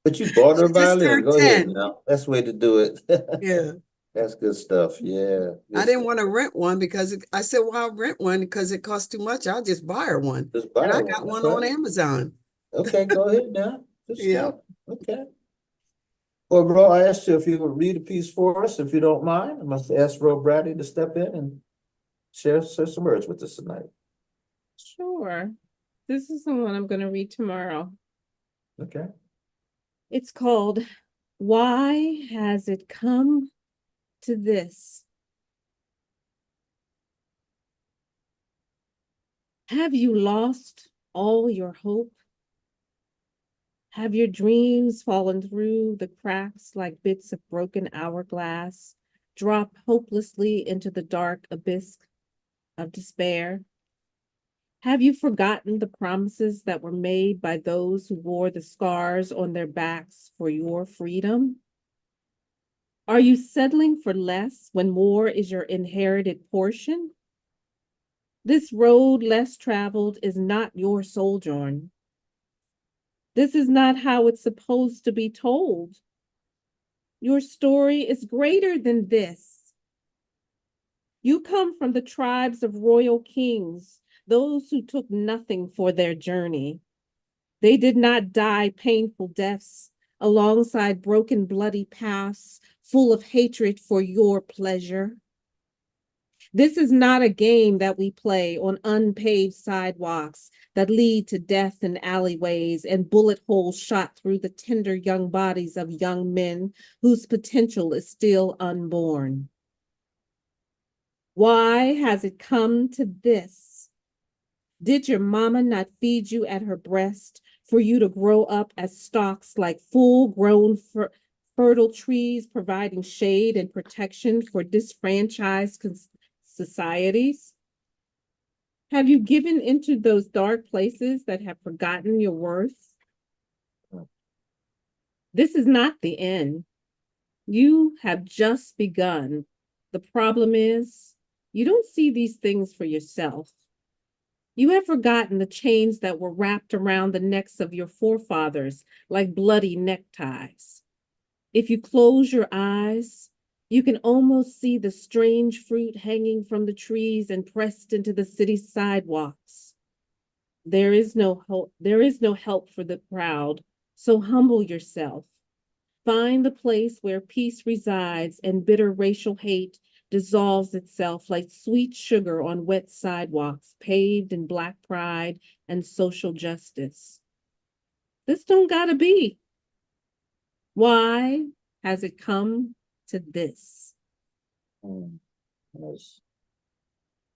A: But you bought her
E: She
A: a
E: just
A: violin.
E: turned
A: Go ahead
E: 10.
A: now. That's the way to do it.
E: Yeah.
A: That's good stuff. Yeah.
E: I
A: Good
E: didn't
A: stuff.
E: want to rent one because I said, well, I'll rent one because it costs too much. I'll just buy her one.
A: Just buy
E: And I
A: her one.
E: got
A: That's
E: one on
A: right.
E: Amazon.
A: Okay, go ahead now. Good
E: Yeah.
A: stuff. Okay. Well, bro, I asked you if you would read a piece for us, if you don't mind. I must ask Bro Bradley to step in and share some words with us tonight.
B: Sure. This is the one I'm going to read tomorrow.
A: Okay.
B: It's called Why Has It Come to This? Have you lost all your hope? Have your dreams fallen through the cracks like bits of broken hourglass, drop hopelessly into the dark abyss of despair? Have you forgotten the promises that were made by those who wore the scars on their backs for your freedom? Are you settling for less when more is your inherited portion? This road less traveled is not your sojourn. This is not how it's supposed to be told. Your story is greater than this. You come from the tribes of royal kings, those who took nothing for their journey. They did not die painful deaths alongside broken, bloody paths full of hatred for your pleasure. This is not a game that we play on unpaved sidewalks that lead to death in alleyways and bullet holes shot through the tender young bodies of young men whose potential is still unborn. Why has it come to this? Did your mama not feed you at her breast for you to grow up as stalks like full-grown fertile trees providing shade and protection for disfranchised societies? Have you given into those dark places that have forgotten your worth? This is not the end. You have just begun. The problem is, you don't see these things for yourself. You have forgotten the chains that were wrapped around the necks of your forefathers like bloody neckties. If you close your eyes, you can almost see the strange fruit hanging from the trees and pressed into the city's sidewalks. There is no help for the proud, so humble yourself. Find the place where peace resides and bitter racial hate dissolves itself like sweet sugar on wet sidewalks paved in Black pride and social justice. This don't gotta be. Why has it come to this?
A: Yes.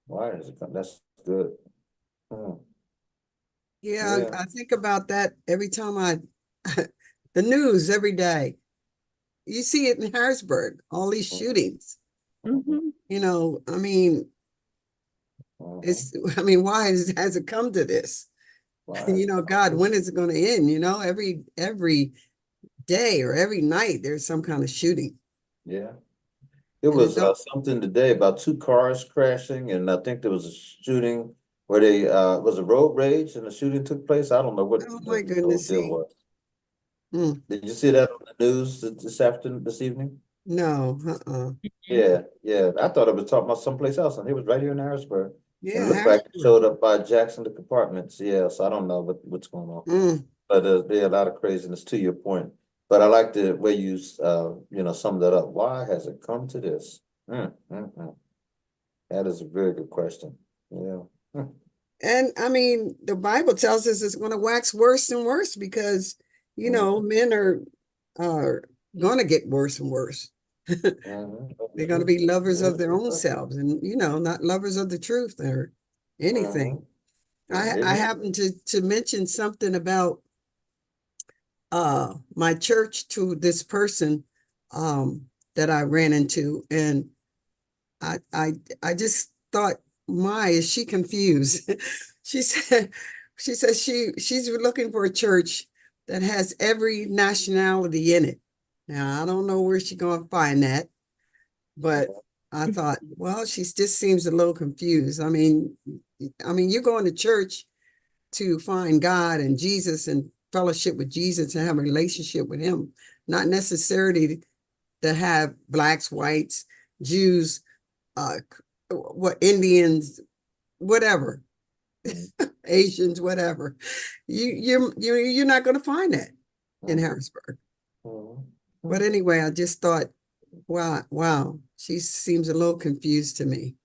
A: Why has it come? That's good.
E: Yeah,
A: Yeah.
E: I think about that every time the news every day. You see it in Harrisburg, all these shootings.
B: Mhm.
E: You know, I mean, why has it come to this?
A: Why?
E: You know, God, when is it going to end? You know, every day or every night there's some kind of shooting.
A: Yeah. It
E: And it
A: was
E: don't,
A: something today about two cars crashing, and I think there was a shooting where they was a road rage and the shooting took place. I don't know what
E: oh
A: the
E: my
A: whole
E: goodness,
A: deal
E: see.
A: was.
E: Mm,
A: Did you see that on the news this evening?
E: no,
A: Yeah, yeah. I thought it was talking about someplace else, and it was right here in Harrisburg. It
E: Yeah,
A: looked like it
E: Harrisburg.
A: showed up by Jackson the compartments. Yeah, so I don't know what's going on.
E: Mm,
A: But there's a lot of craziness to your point. But I like the way you summed that up. Why has it come to this? That is a very good question. Yeah.
E: and I mean, the Bible tells us it's going to wax worse and worse because, you know, men are going to get worse and worse. They're going to be lovers of their own selves and, you know, not lovers of the truth or anything. I happen to mention something about my church to this person that I ran into, and I just thought, my, is she confused? She said she's looking for a church that has every nationality in it. Now I don't know where she's gonna find that, but I thought, well, she just seems a little confused. You're going to church to find God and Jesus and fellowship with Jesus and have a relationship with him, not necessarily to have blacks, whites, Jews, Indians, whatever, Asians, whatever. You're not going to find that in Harrisburg. But anyway, I just thought, wow, she seems a little confused to me.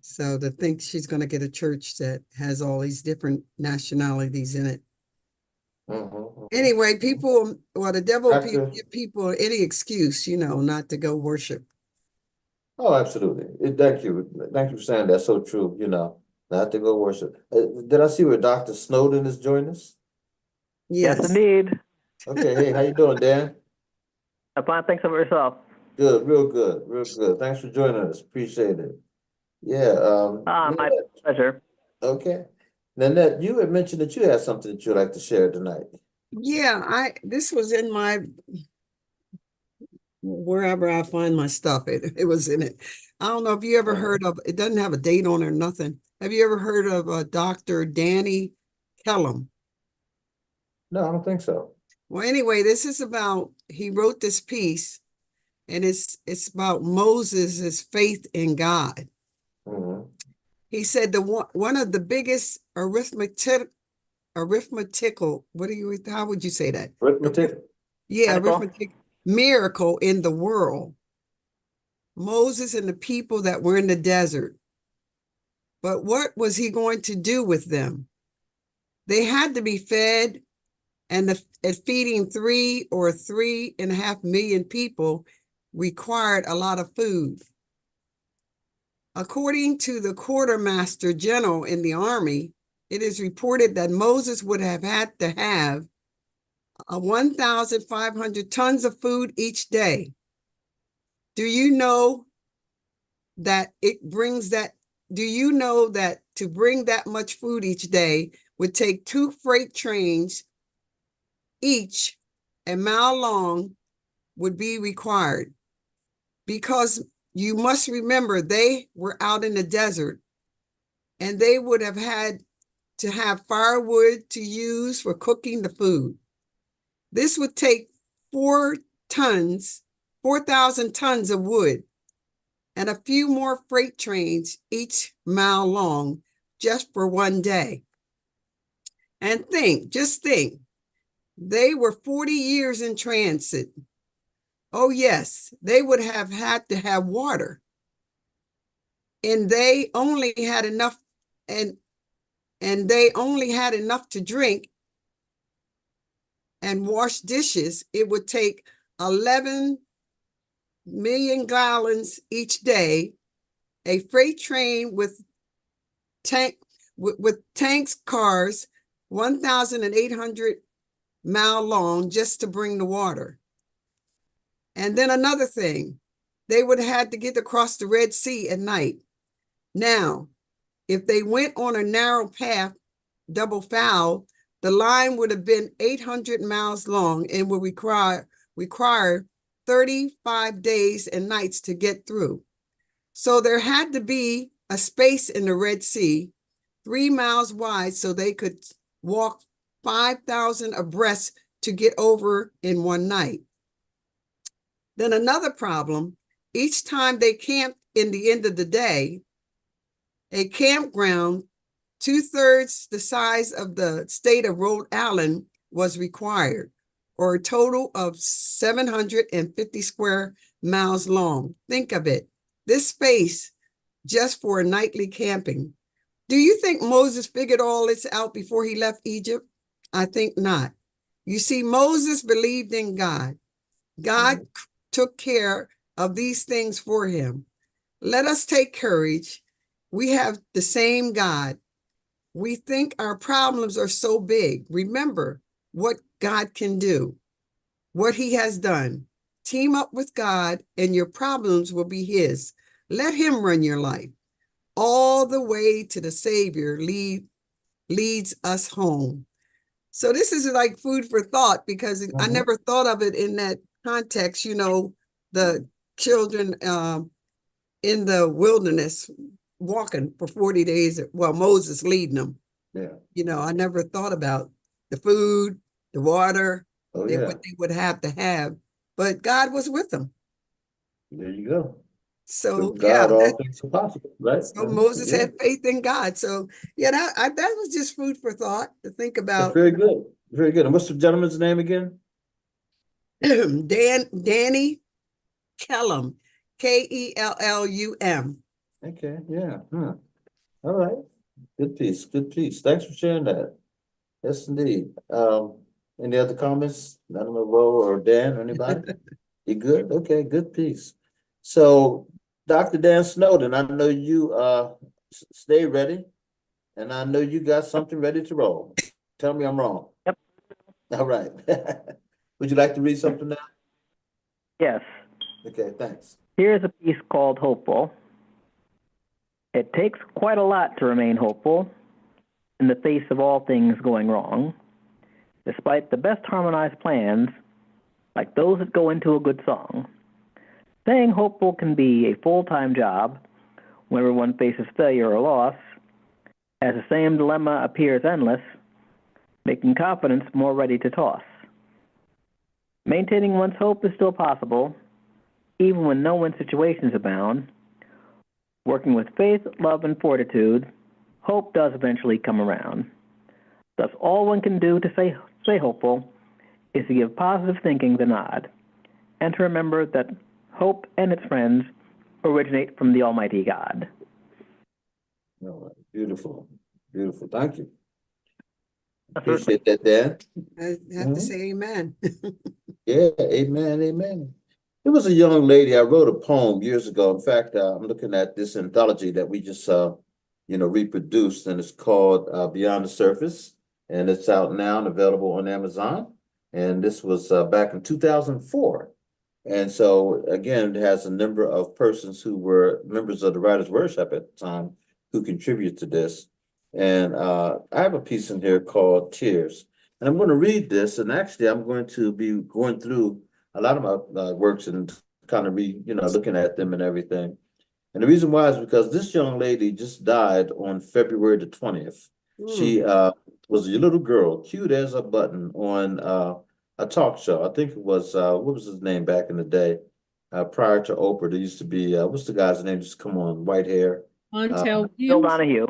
E: So to think she's going to get a church that has all these different nationalities in it. Anyway, the devil give people any excuse, you know, not to go worship.
A: Oh, absolutely. Thank you. Thank you for saying that's so true, not to go worship. Did I see where Dr. Snowden is joining us?
E: Yes.
H: Yes, indeed.
A: Okay, hey, how you doing, Dan?
H: I'm fine. Thanks for yourself.
A: Good, real good, real good. Thanks for joining us. Appreciate it. Yeah,
H: My
A: Nanette,
H: pleasure.
A: okay. Nanette, you had mentioned that you had something that you'd like to share tonight.
E: Yeah, this was in my, wherever I find my stuff, it was in it. I don't know if you ever heard of, it doesn't have a date on it or nothing. Have you ever heard of Dr. Danny Kellum?
A: No, I don't think so.
E: Well, anyway, this is about, he wrote this piece, and it's about Moses' faith in God. He said one of the biggest arithmetical, how would you say that?
A: Arithmetic?
E: Yeah,
H: Medical?
E: arithmetic miracle in the world Moses and the people that were in the desert. But what was he going to do with them? They had to be fed, and feeding 3.5 million people required a lot of food. According to the quartermaster general in the army, it is reported that Moses would have had to have 1,500 tons of food each day. Do you know that to bring that much food each day would take 2 freight trains, each a mile long, would be required? Because you must remember they were out in the desert and they would have had to have firewood to use for cooking the food. This would take 4,000 tons of wood and a few more freight trains each mile long just for one day. And just think, they were 40 years in transit. Oh yes, they would have had to have water. And they only had enough to drink and wash dishes. It would take 11 million gallons each day, a freight train with tanks, cars, 1,800 mile long just to bring the water. And then another thing, they would have had to get across the Red Sea at night. Now, if they went on a narrow path, double foul, the line would have been 800 miles long and would require 35 days and nights to get through. So there had to be a space in the Red Sea, 3 miles wide, so they could walk 5,000 abreast to get over in one night. Then another problem, each time they camped in the end of the day, a campground 2/3 the size of the state of Rhode Island was required, or a total of 750 square miles long. Think of it, this space just for nightly camping. Do you think Moses figured all this out before he left Egypt? I think not. You see, Moses believed in God. God took care of these things for him. Let us take courage. We have the same God. We think our problems are so big. Remember what God can do, what he has done. Team up with God and your problems will be his. Let him run your life. All the way to the Savior leads us home. So this is like food for thought, because I never thought of it in that context, the children in the wilderness walking for 40 days, well, Moses leading them.
A: Yeah.
E: I never thought about the food, the water,
A: Oh,
E: what they would have to have, but God was with them.
A: There you go.
E: So
A: God, all things are possible, right?
E: so Moses had faith in God. So that was just food for thought to think about.
A: Very good. Very good. And what's the gentleman's name again?
E: Danny Kellum, Kellum.
A: Okay, yeah. All right. Good piece. Good piece. Thanks for sharing that. Yes, indeed. Any other comments? None of Ro or Dan or anybody? You good? Okay, good piece. So, Dr. Dan Snowden, I know you stay ready, and I know you got something ready to roll. Tell me I'm wrong.
H: Yep.
A: All right. Would you like to read something now?
H: Yes.
A: Okay, thanks.
H: Here's a piece called Hopeful. It takes quite a lot to remain hopeful in the face of all things going wrong. Despite the best harmonized plans, like those that go into a good song, staying hopeful can be a full-time job whenever one faces failure or loss, as the same dilemma appears endless, making confidence more ready to toss. Maintaining one's hope is still possible, even when no-win situations abound. Working with faith, love, and fortitude, hope does eventually come around. Thus, all one can do to stay hopeful is to give positive thinking the nod, and to remember that hope and its friends originate from the Almighty God.
A: All right. Beautiful, beautiful. Thank you.
H: Certainly.
A: Appreciate that, Dan.
E: I have to say amen.
A: Yeah, amen, amen. There was a young lady, I wrote a poem years ago. In fact, I'm looking at this anthology that we just, reproduced, and it's called Beyond the Surface, and it's out now and available on Amazon. And this was back in 2004. And so, again, it has a number of persons who were members of the Writers' Workshop at the time who contribute to this. And I have a piece in here called Tears. And I'm going to read this, and actually I'm going to be going through a lot of my works and kind of looking at them and everything. And the reason why is because this young lady just died on February the 20th. She was a little girl, cute as a button, on a talk show. I think it was, what was his name back in the day? Prior to Oprah, there used to be, what's the guy's name? Just come on, white hair.
B: Montel
H: Phil
B: Williams.
H: Donahue.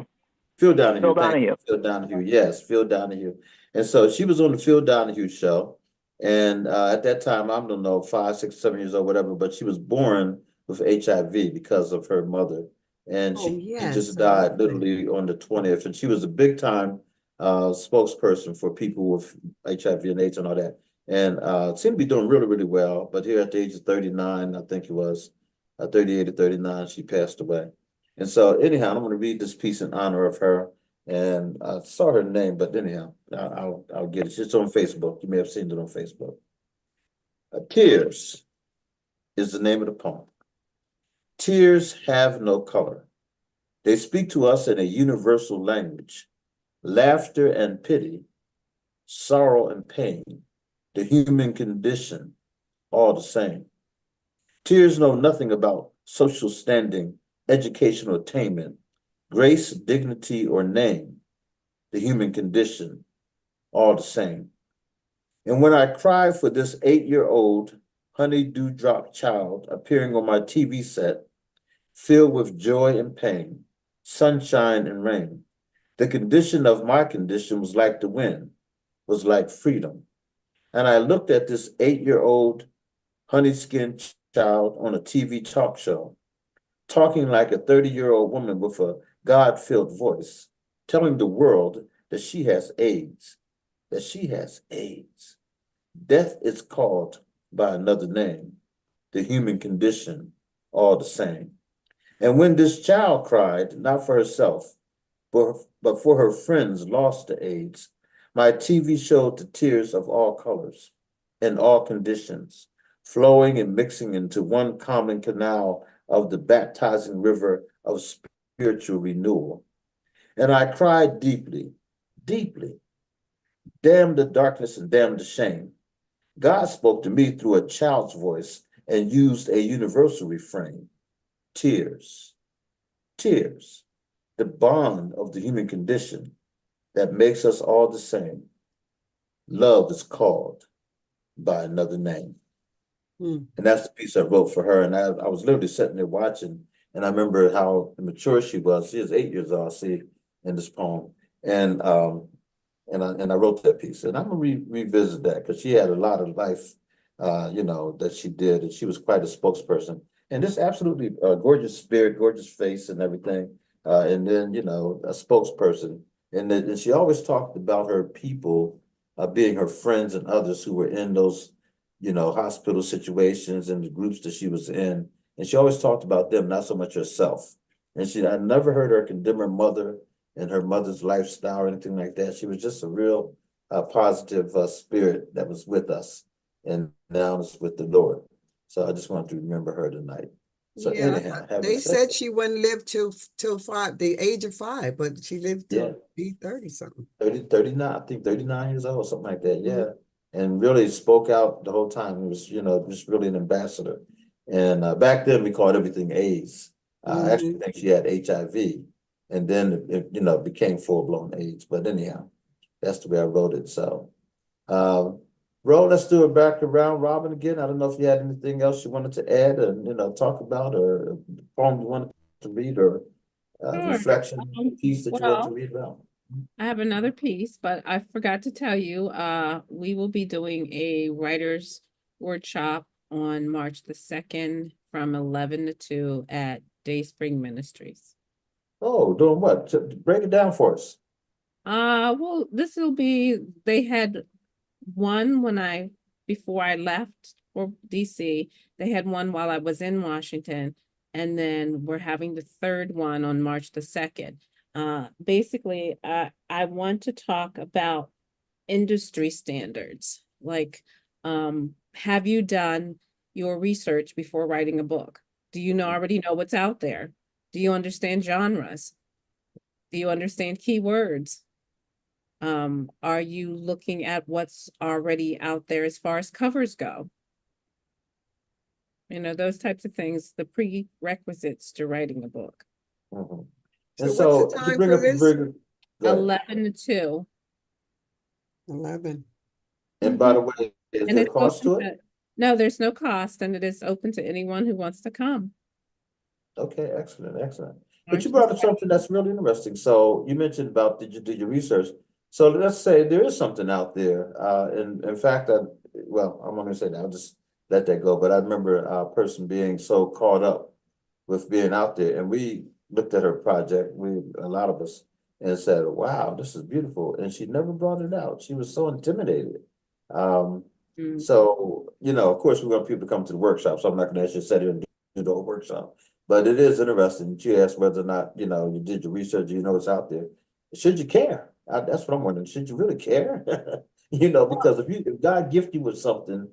A: Phil Donahue.
H: Phil
A: Thank you.
H: Donahue.
A: Phil Donahue. Yes, Phil Donahue. And so she was on the Phil Donahue show. And at that time, I don't know, 5, 6, 7 years old, whatever, but she was born with HIV because of her mother. And
E: Oh,
A: she
E: yes,
A: just
E: I
A: died
E: remember that.
A: literally on the 20th. And she was a big time spokesperson for people with HIV and AIDS and all that. And seemed to be doing really, really well. But here at the age of 39, I think it was 38 or 39, she passed away. And so anyhow, I'm going to read this piece in honor of her. And I saw her name, but anyhow, I'll get it. It's on Facebook. You may have seen it on Facebook. Tears is the name of the poem. Tears have no color. They speak to us in a universal language. Laughter and pity, sorrow and pain, the human condition, all the same. Tears know nothing about social standing, educational attainment, grace, dignity, or name, the human condition, all the same. And when I cry for this 8-year-old honey dewdrop child appearing on my TV set, filled with joy and pain, sunshine and rain, the condition of my condition was like the wind, was like freedom. And I looked at this 8-year-old honey-skinned child on a TV talk show, talking like a 30-year-old woman with a God-filled voice, telling the world that she has AIDS, that she has AIDS. Death is called by another name, the human condition, all the same. And when this child cried, not for herself, but for her friends lost to AIDS, my TV showed the tears of all colors and all conditions, flowing and mixing into one common canal of the baptizing river of spiritual renewal. And I cried deeply, deeply. Damn the darkness and damn the shame. God spoke to me through a child's voice and used a universal refrain. Tears, tears, the bond of the human condition that makes us all the same. Love is called by another name. And that's the piece I wrote for her. And I was literally sitting there watching, and I remember how mature she was. She was 8 years old, see, in this poem. And I wrote that piece. And I'm gonna revisit that because she had a lot of life, that she did, and she was quite a spokesperson. And just absolutely gorgeous spirit, gorgeous face, and everything. And then a spokesperson. And then she always talked about her people being her friends and others who were in those hospital situations and the groups that she was in. And she always talked about them, not so much herself. And I never heard her condemn her mother and her mother's lifestyle or anything like that. She was just a real positive spirit that was with us and now is with the Lord. So I just wanted to remember her tonight. So
E: Yeah,
A: anyhow,
E: they said she wouldn't live till the age of 5, but she lived to be 30 something.
A: 39, I think 39 years old, something like that. Yeah. And really spoke out the whole time. It was, just really an ambassador. And back then we called everything AIDS. I actually think she had HIV, and then it became full-blown AIDS. But anyhow, that's the way I wrote it. So, Ro, let's do it back around Robin again. I don't know if you had anything else you wanted to add and talk about, or a poem you wanted to read, or
B: Sure.
A: reflection piece that you wanted to
B: Well,
A: read about.
B: I have another piece, but I forgot to tell you, we will be doing a writer's workshop on March the 2nd from 11 to 2 at Day Spring Ministries.
A: Oh, doing what? Break it down for us.
B: Well, they had one before I left for DC. They had one while I was in Washington, and then we're having the third one on March the 2nd. Basically, I want to talk about industry standards. Like, have you done your research before writing a book? Do you already know what's out there? Do you understand genres? Do you understand keywords? Are you looking at what's already out there as far as covers go? Those types of things, the prerequisites to writing a book.
A: Mhm.
E: So
A: And
E: what's the
A: so to
E: time
A: bring
E: for
A: up a
E: this?
A: very good, go ahead.
B: 11 to 2.
E: 11.
A: And by the way, is
B: And
A: there
B: it's
A: cost to
B: open
A: it?
B: no, there's no cost, and it is open to anyone who wants to come.
A: Okay, excellent, excellent. But
B: March
A: you
B: the
A: brought up
B: 2nd.
A: something that's really interesting. So you mentioned about did you do your research? So let's say there is something out there. In fact, I'm not gonna say that. I'll just let that go. But I remember a person being so caught up with being out there, and we looked at her project. A lot of us, and said, "Wow, this is beautiful." And she never brought it out. She was so intimidated. Um,
B: Mm.
A: so of course, we want people to come to the workshop. So I'm not going to ask you to sit here and do the whole workshop. But it is interesting that you asked whether or not, you did your research, you know it's out there. Should you care? That's what I'm wondering. Should you really care? Because if God gifted you with something,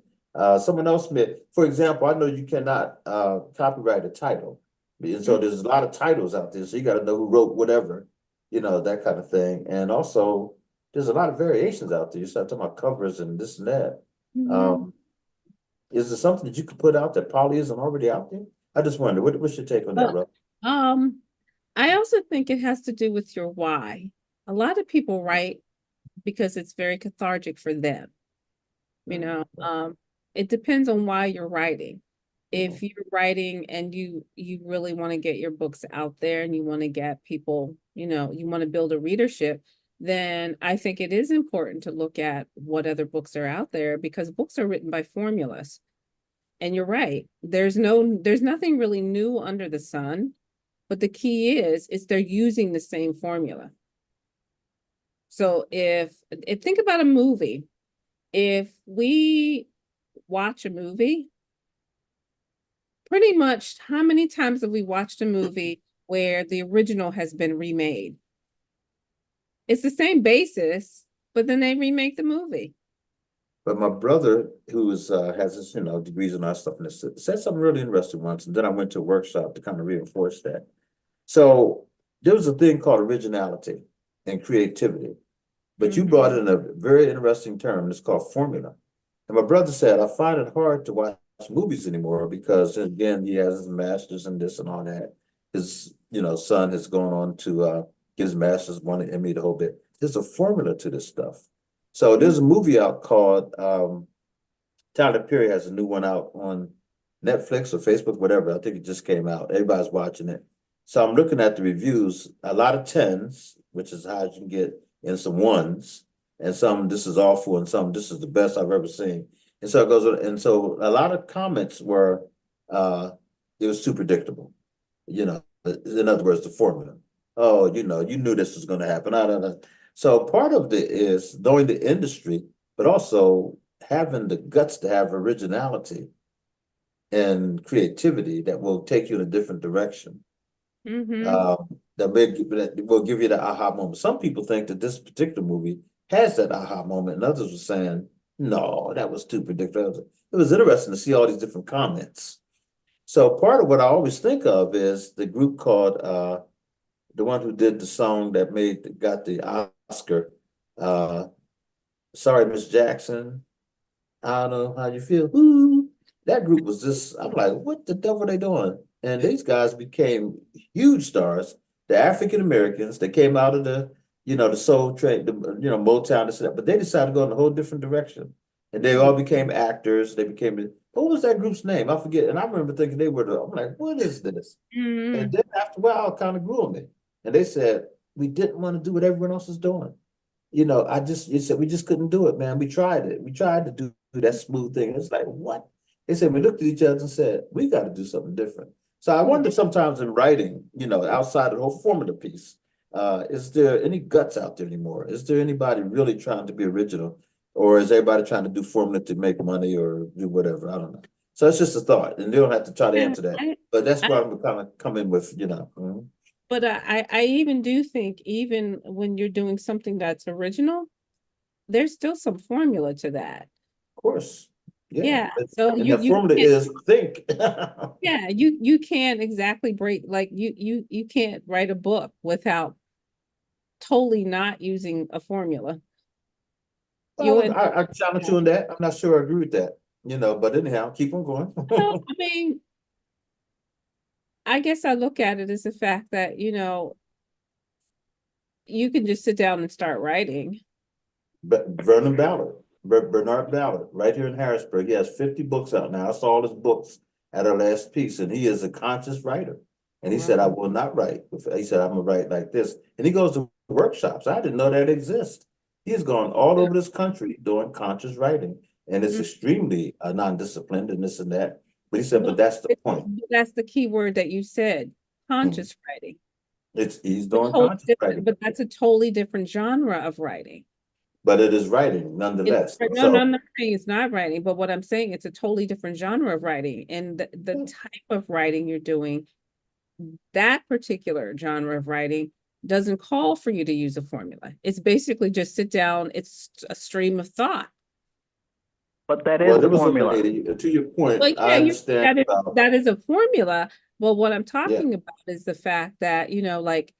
A: someone else may, for example, I know you cannot copyright a title. And so there's a lot of titles out there. So you got to know who wrote whatever, that kind of thing. And also there's a lot of variations out there. You start talking about covers and this and that.
B: Mhm.
A: Is there something that you could put out that probably isn't already out there? I just wonder, what's your take on that,
B: Well,
A: Rob?
B: I also think it has to do with your why. A lot of people write because it's very cathartic for them. It depends on why you're writing. If you're writing and you really want to get your books out there and you want to get people, you want to build a readership, then I think it is important to look at what other books are out there, because books are written by formulas. And you're right. There's nothing really new under the sun, but the key is they're using the same formula. So if think about a movie, if we watch a movie, pretty much how many times have we watched a movie where the original has been remade? It's the same basis, but then they remake the movie.
A: But my brother, who has his, degrees and all that stuff, and said something really interesting once, and then I went to a workshop to kind of reinforce that. So there was a thing called originality and creativity, but you brought in a very interesting term. It's called formula. And my brother said, I find it hard to watch movies anymore because, again, he has his master's in this and all that. His, son has gone on to get his master's, won an Emmy, the whole bit. There's a formula to this stuff. So there's a movie out called Tyler Perry has a new one out on Netflix or Facebook, whatever. I think it just came out. Everybody's watching it. So I'm looking at the reviews, a lot of 10s, which is how you can get, and some 1s, and some this is awful, and some this is the best I've ever seen. And so it goes, and so a lot of comments were it was too predictable. In other words, the formula. Oh, you knew this was going to happen. So part of it is knowing the industry, but also having the guts to have originality and creativity that will take you in a different direction. That will give you the aha moment. Some people think that this particular movie has that aha moment, and others were saying, no, that was too predictable. It was interesting to see all these different comments. So part of what I always think of is the group called the one who did the song that got the Oscar. Sorry, Miss Jackson. I don't know how you feel. Ooh, that group was just, I'm like, what the devil are they doing? And these guys became huge stars. The African Americans that came out of the soul train, Motown, this and that, but they decided to go in a whole different direction. And they all became actors. What was that group's name? I forget. And I remember thinking I'm like, what is this? And then after a while, it kind of grew on me. And they said, we didn't want to do what everyone else is doing. You said we just couldn't do it, man. We tried it. We tried to do that smooth thing. It's like, what? They said, we looked at each other and said, we got to do something different. So I wonder sometimes in writing, outside of the whole formative piece, is there any guts out there anymore? Is there anybody really trying to be original? Or is everybody trying to do formula to make money or do whatever? I don't know. So it's just a thought, and you don't have to try to
B: Yeah,
A: answer that. But that's where I'm kind of coming with,
B: But I even do think even when you're doing something that's original, there's still some formula to that.
A: Of course. Yeah.
B: Yeah. So
A: And
B: you
A: the formula
B: can't,
A: is think.
B: yeah, you can't exactly break, like you can't write a book without totally not using a formula. You and
A: I challenge you on that. I'm not sure I agree with that, but anyhow, keep on going.
B: I mean, I guess I look at it as the fact that, you can just sit down and start writing.
A: But Vernon Ballard, Bernard Ballard, right here in Harrisburg, he has 50 books out now. I saw all his books at our last piece, and he is a conscious writer. And he said, I will not write. He said, I'm gonna write like this. And he goes to workshops. I didn't know that exists. He has gone all over this country doing conscious writing, and it's extremely non-disciplined and this and that. But he said, but that's the point.
B: That's the key word that you said, conscious writing.
A: He's doing conscious writing.
B: But that's a totally different genre of writing.
A: But it is writing nonetheless.
B: No, I'm not saying it's not writing, but what I'm saying, it's a totally different genre of writing. And the type of writing you're doing, that particular genre of writing doesn't call for you to use a formula. It's basically just sit down, it's a stream of thought.
H: But that is the formula.
A: To your point,
B: Like,
A: I understand
B: that is a formula. But what I'm talking about is the fact that, like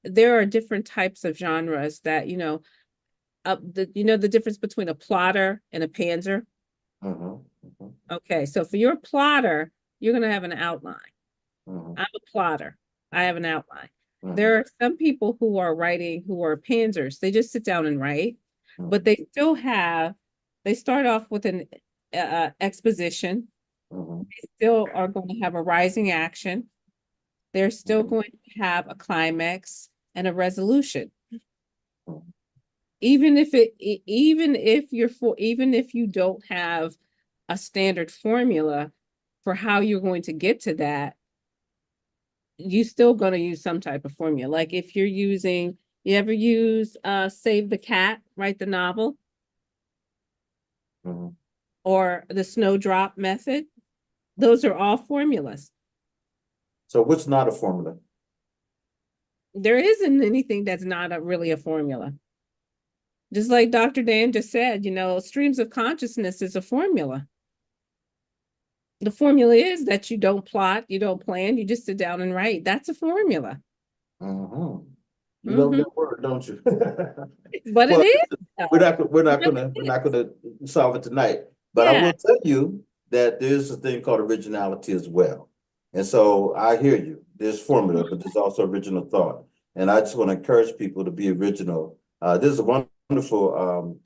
B: there are different types of genres that, the difference between a plotter and a panzer. Okay, so for your plotter, you're going to have an outline. I'm a plotter. I have an outline. There are some people who are writing who are panzers. They just sit down and write, but they start off with an exposition. They still are going to have a rising action. They're still going to have a climax and a resolution. Even if you don't have a standard formula for how you're going to get to that, you're still going to use some type of formula. Like if you're using, you ever use Save the Cat, write the novel? Or the Snowdrop method? Those are all formulas.
A: So what's not a formula?
B: There isn't anything that's not really a formula. Just like Dr. Dan just said, streams of consciousness is a formula. The formula is that you don't plot, you don't plan, you just sit down and write. That's a formula.
A: You love that word, don't you?
B: But
A: well,
B: it is.
A: We're not gonna solve it tonight. But I will tell you that there's a thing called originality as well. And so I hear you. There's formula, but there's also original thought. And I just want to encourage people to be original. This is a wonderful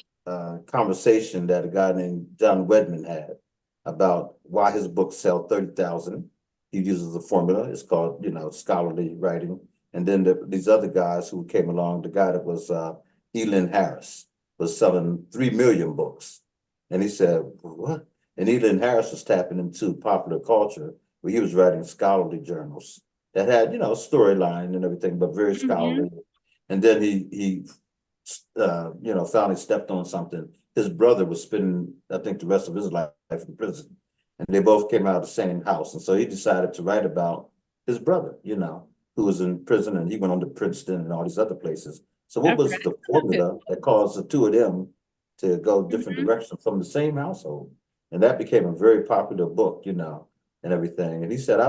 A: conversation that a guy named John Wedman had about why his books sell 30,000. He uses a formula. It's called, scholarly writing. And then these other guys who came along, the guy that was Elin Harris was selling 3 million books. And he said, what? And Elin Harris was tapping into popular culture where he was writing scholarly journals that had, storyline and everything, but very scholarly. And then he finally stepped on something. His brother was spending, I think, the rest of his life in prison. And they both came out of the same house. And so he decided to write about his brother, who was in prison, and he went on to Princeton and all these other places. So what was the formula that caused the two of them to go different directions from the same household? And that became a very popular book, and everything. And he said, I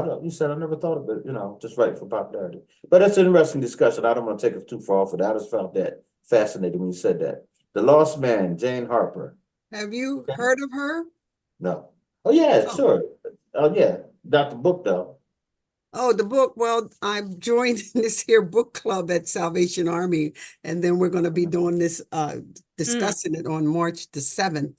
A: never thought of it, just writing for popularity. But that's an interesting discussion. I don't want to take it too far for that. I just found that fascinating when you said that. The Lost Man, Jane Harper.
E: Have you heard of her?
A: No. Oh, yeah, sure. Oh, yeah. Not the book, though.
E: Oh, the book. Well, I've joined this here book club at Salvation Army, and then we're going to be doing this, discussing it on March the 7th.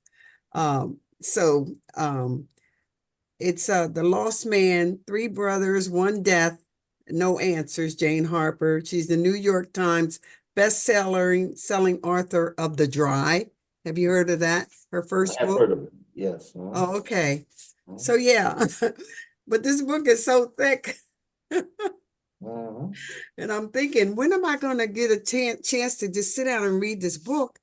E: It's The Lost Man, 3 brothers, 1 death, no answers, Jane Harper. She's the New York Times selling author of The Dry. Have you heard of that? Her first book?
A: I've heard of it, yes.
E: Oh, okay. So yeah, but this book is so thick.
A: Mhm.
E: And I'm thinking, when am I going to get a chance to just sit down and read this book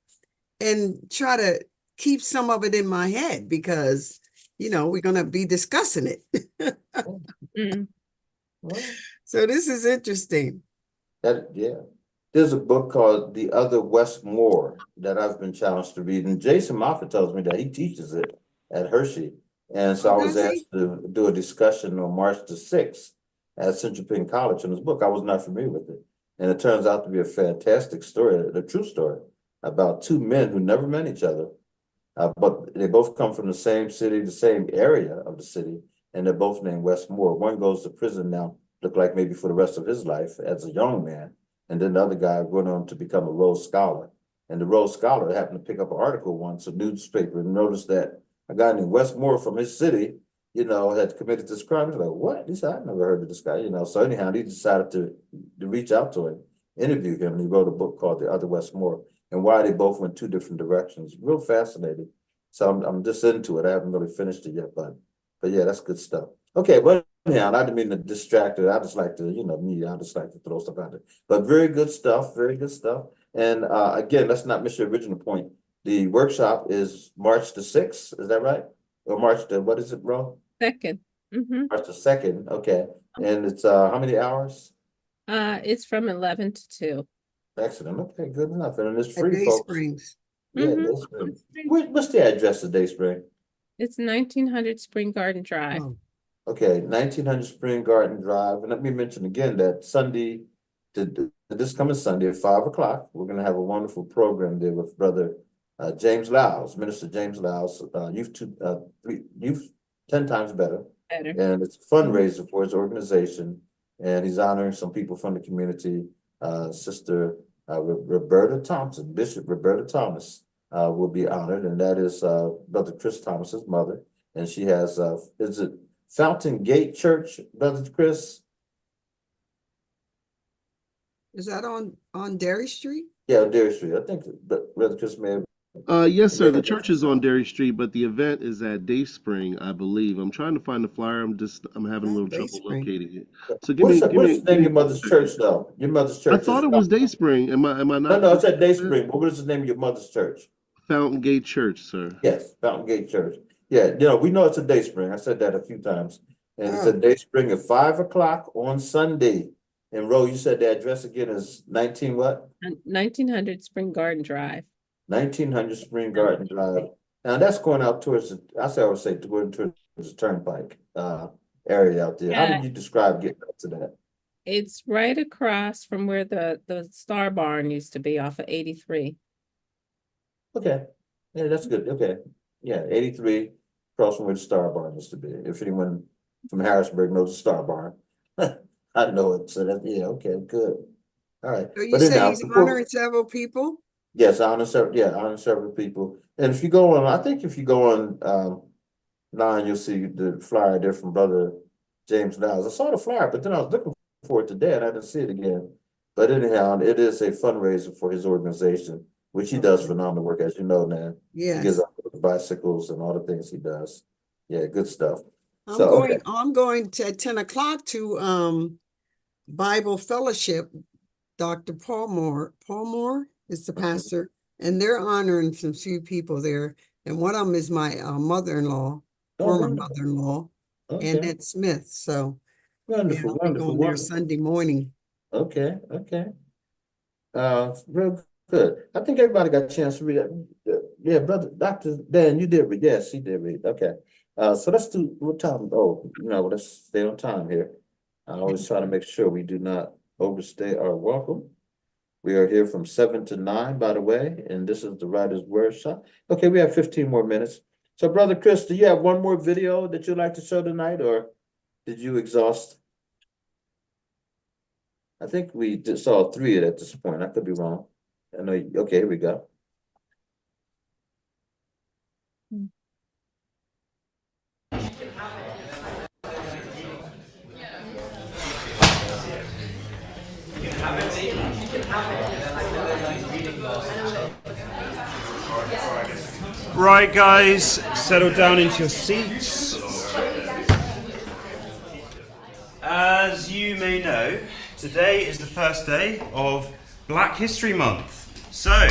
E: and try to keep some of it in my head? Because, we're going to be discussing it.
B: Mm.
A: Well,
E: So this is interesting.
A: yeah. There's a book called The Other Westmore that I've been challenged to read, and Jason Moffat tells me that he teaches it at Hershey. And so
E: Oh,
A: I was
E: does he?
A: asked to do a discussion on March the 6th at Central Penn College on this book. I was not familiar with it. And it turns out to be a fantastic story, a true story about two men who never met each other. But they both come from the same city, the same area of the city, and they're both named Westmore. One goes to prison now, look like maybe for the rest of his life as a young man. And then the other guy went on to become a Rhodes Scholar. And the Rhodes Scholar happened to pick up an article once, a newspaper, and noticed that a guy named Westmore from his city, had committed this crime. He's like, what? He said, I never heard of this guy, So anyhow, he decided to reach out to him, interview him, and he wrote a book called The Other Westmore, and why they both went two different directions. Real fascinating. So I'm just into it. I haven't really finished it yet, but yeah, that's good stuff. Okay, but anyhow, I didn't mean to distract it. I just like to, I just like to throw stuff out there. But very good stuff, very good stuff. And again, let's not miss your original point. The workshop is March the 6th, is that right? Or March the, what is it, bro?
B: 2nd.
A: March the 2nd, okay. And it's how many hours?
B: It's from 11 to 2.
A: Excellent, okay, good enough. And it's
E: At
A: free,
E: Day
A: folks.
E: Springs.
A: Yeah,
B: Mhm.
A: Dayspring. What's the address of Dayspring?
B: It's 1900 Spring Garden Drive.
E: Oh,
A: Okay, 1900 Spring Garden Drive. And let me mention again that Sunday, this coming Sunday at 5 o'clock, we're going to have a wonderful program there with Brother James Lyles, Minister James Lyles, Youth 10 Times Better.
B: Better.
A: And it's a fundraiser for his organization. And he's honoring some people from the community. Sister Roberta Thompson, Bishop Roberta Thomas, will be honored. And that is Brother Chris Thomas's mother. And she has, is it Fountain Gate Church, Brother Chris?
E: is that on Derry Street?
A: Yeah, Dairy Street. I think Brother Chris may have.
D: Yes, sir. The church is on Derry Street, but the event is at Dayspring, I believe. I'm trying to find the flyer. I'm having a little trouble
E: Dayspring.
D: locating it. So
A: What's the
D: give
A: name of
D: me
A: your mother's church, though? Your mother's
D: I
A: church
D: thought
A: is
D: it was Dayspring. Am I
A: no,
D: not?
A: it's at Dayspring. But what is the name of your mother's church?
D: Fountain Gate Church, sir.
A: Yes, Fountain Gate Church. Yeah, we know it's a Dayspring. I said that a few times. And it's a
E: Oh.
A: Dayspring at 5 o'clock on Sunday. And Ro, you said the address again is 19 what?
B: 1900 Spring Garden Drive.
A: 1900 Spring Garden Drive. Now that's going out towards I would say going towards the Turnpike area out there. How
B: Yeah.
A: did you describe getting up to that?
B: It's right across from where the Star Barn used to be off of 83.
A: Okay, yeah, that's good. Okay, yeah, 83 across from where the Star Barn used to be. If anyone from Harrisburg knows the Star Barn, I know it. So that okay, good. All right.
E: So you
A: But
E: say
A: anyhow,
E: he's honoring several people?
A: yes, I honor several people. And if you go on, I think if you go on line, you'll see the flyer there from Brother James Niles. I saw the flyer, but then I was looking for it today and I didn't see it again. But anyhow, it is a fundraiser for his organization, which he does phenomenal work, as you know, man. He gives
E: Yes.
A: out bicycles and all the things he does. Yeah, good stuff.
E: I'm
A: So,
E: going,
A: okay.
E: I'm going to at 10 o'clock to Bible Fellowship. Dr. Paul Moore is the pastor, and they're honoring some few people there. And one of them is my mother-in-law, former
A: wonderful.
E: mother-in-law,
A: Okay.
E: Annette Smith. So yeah,
A: Wonderful,
E: I'll be
A: wonderful,
E: going there
A: wonderful.
E: Sunday morning.
A: Okay, okay. Real good. I think everybody got a chance to read it. Yeah, brother, Dr. Dan, you did read. Yes, he did read. Okay. So let's do what time? Oh, let's stay on time here. I always try to make sure we do not overstay our welcome. We are here from 7 to 9, by the way, and this is the Writer's Workshop. Okay, we have 15 more minutes. So, Brother Chris, do you have one more video that you'd like to show tonight, or did you exhaust? I think we just saw 3 at this point. I could be wrong. I know. Okay, here we go.
I: Right, guys, settle down into your seats. as you may know, today is the first day of Black History Month. So,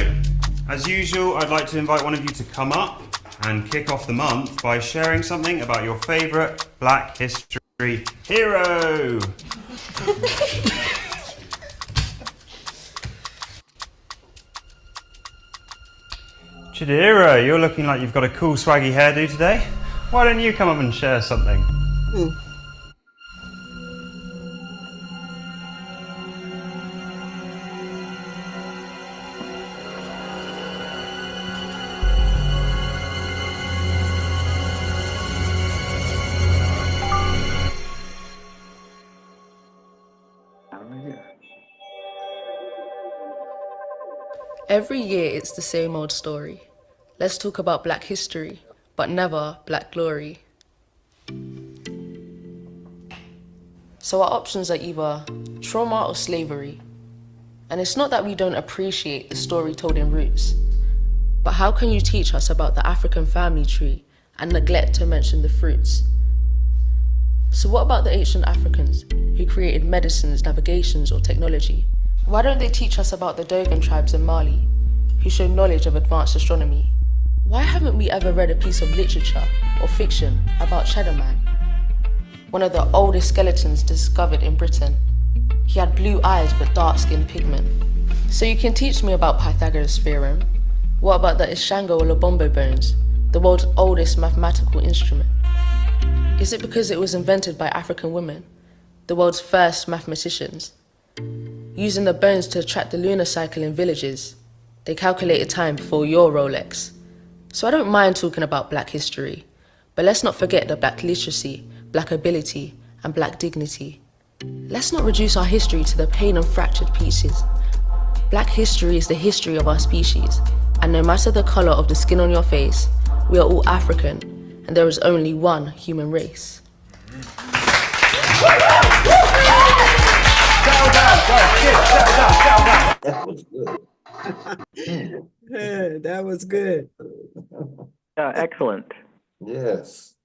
I: as usual, I'd like to invite one of you to come up and kick off the month by sharing something about your favourite Black History hero. Chidera, you're looking like you've got a cool swaggy hairdo today. Why don't you come up and share something?
J: Every year it's the same old story. Let's talk about Black history, but never Black glory. So our options are either trauma or slavery. And it's not that we don't appreciate the story told in Roots, but how can you teach us about the African family tree and neglect to mention the fruits? So what about the ancient Africans who created medicines, navigations, or technology? Why don't they teach us about the Dogon tribes in Mali, who showed knowledge of advanced astronomy? Why haven't we ever read a piece of literature or fiction about Cheddar Man, one of the oldest skeletons discovered in Britain? He had blue eyes but dark-skinned pigment. So you can teach me about Pythagoras' theorem. What about the Ishango or Lobombo bones, the world's oldest mathematical instrument? Is it because it was invented by African women, the world's first mathematicians? Using the bones to track the lunar cycle in villages, they calculated time before your Rolex. So I don't mind talking about Black history, but let's not forget the Black literacy, Black ability, and Black dignity. Let's not reduce our history to the pain and fractured pieces. Black history is the history of our species, and no matter the color of the skin on your face, we are all African, and there is only one human race.
A: That was good.
E: Yeah, that was good.
H: Excellent.
A: Yes.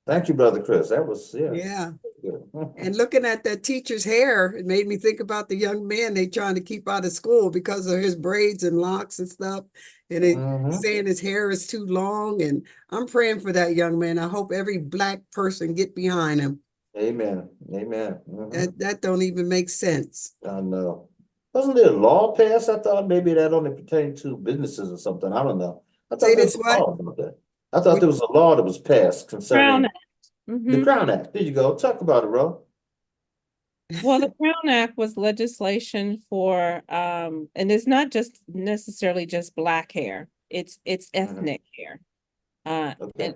A: Thank you, Brother Chris. That was,
E: Yeah.
A: good.
E: And looking at that teacher's hair, it made me think about the young man they trying to keep out of school because of his braids and locks and stuff. And it saying his hair is too long. And I'm praying for that young man. I hope every Black person get behind him.
A: Amen. Amen.
E: That don't even make sense.
A: I know. Wasn't there a law passed? I thought maybe that only pertained to businesses or something. I don't know. I thought
E: Say
A: there
E: this
A: was a law
E: what?
A: about that. I thought there was a law that was passed concerning
B: Crown Act.
A: the Crown Act. There you go. Talk about it, Ro.
B: Well, the Crown Act was legislation for, and it's not just necessarily just Black hair. It's ethnic hair.
A: Okay.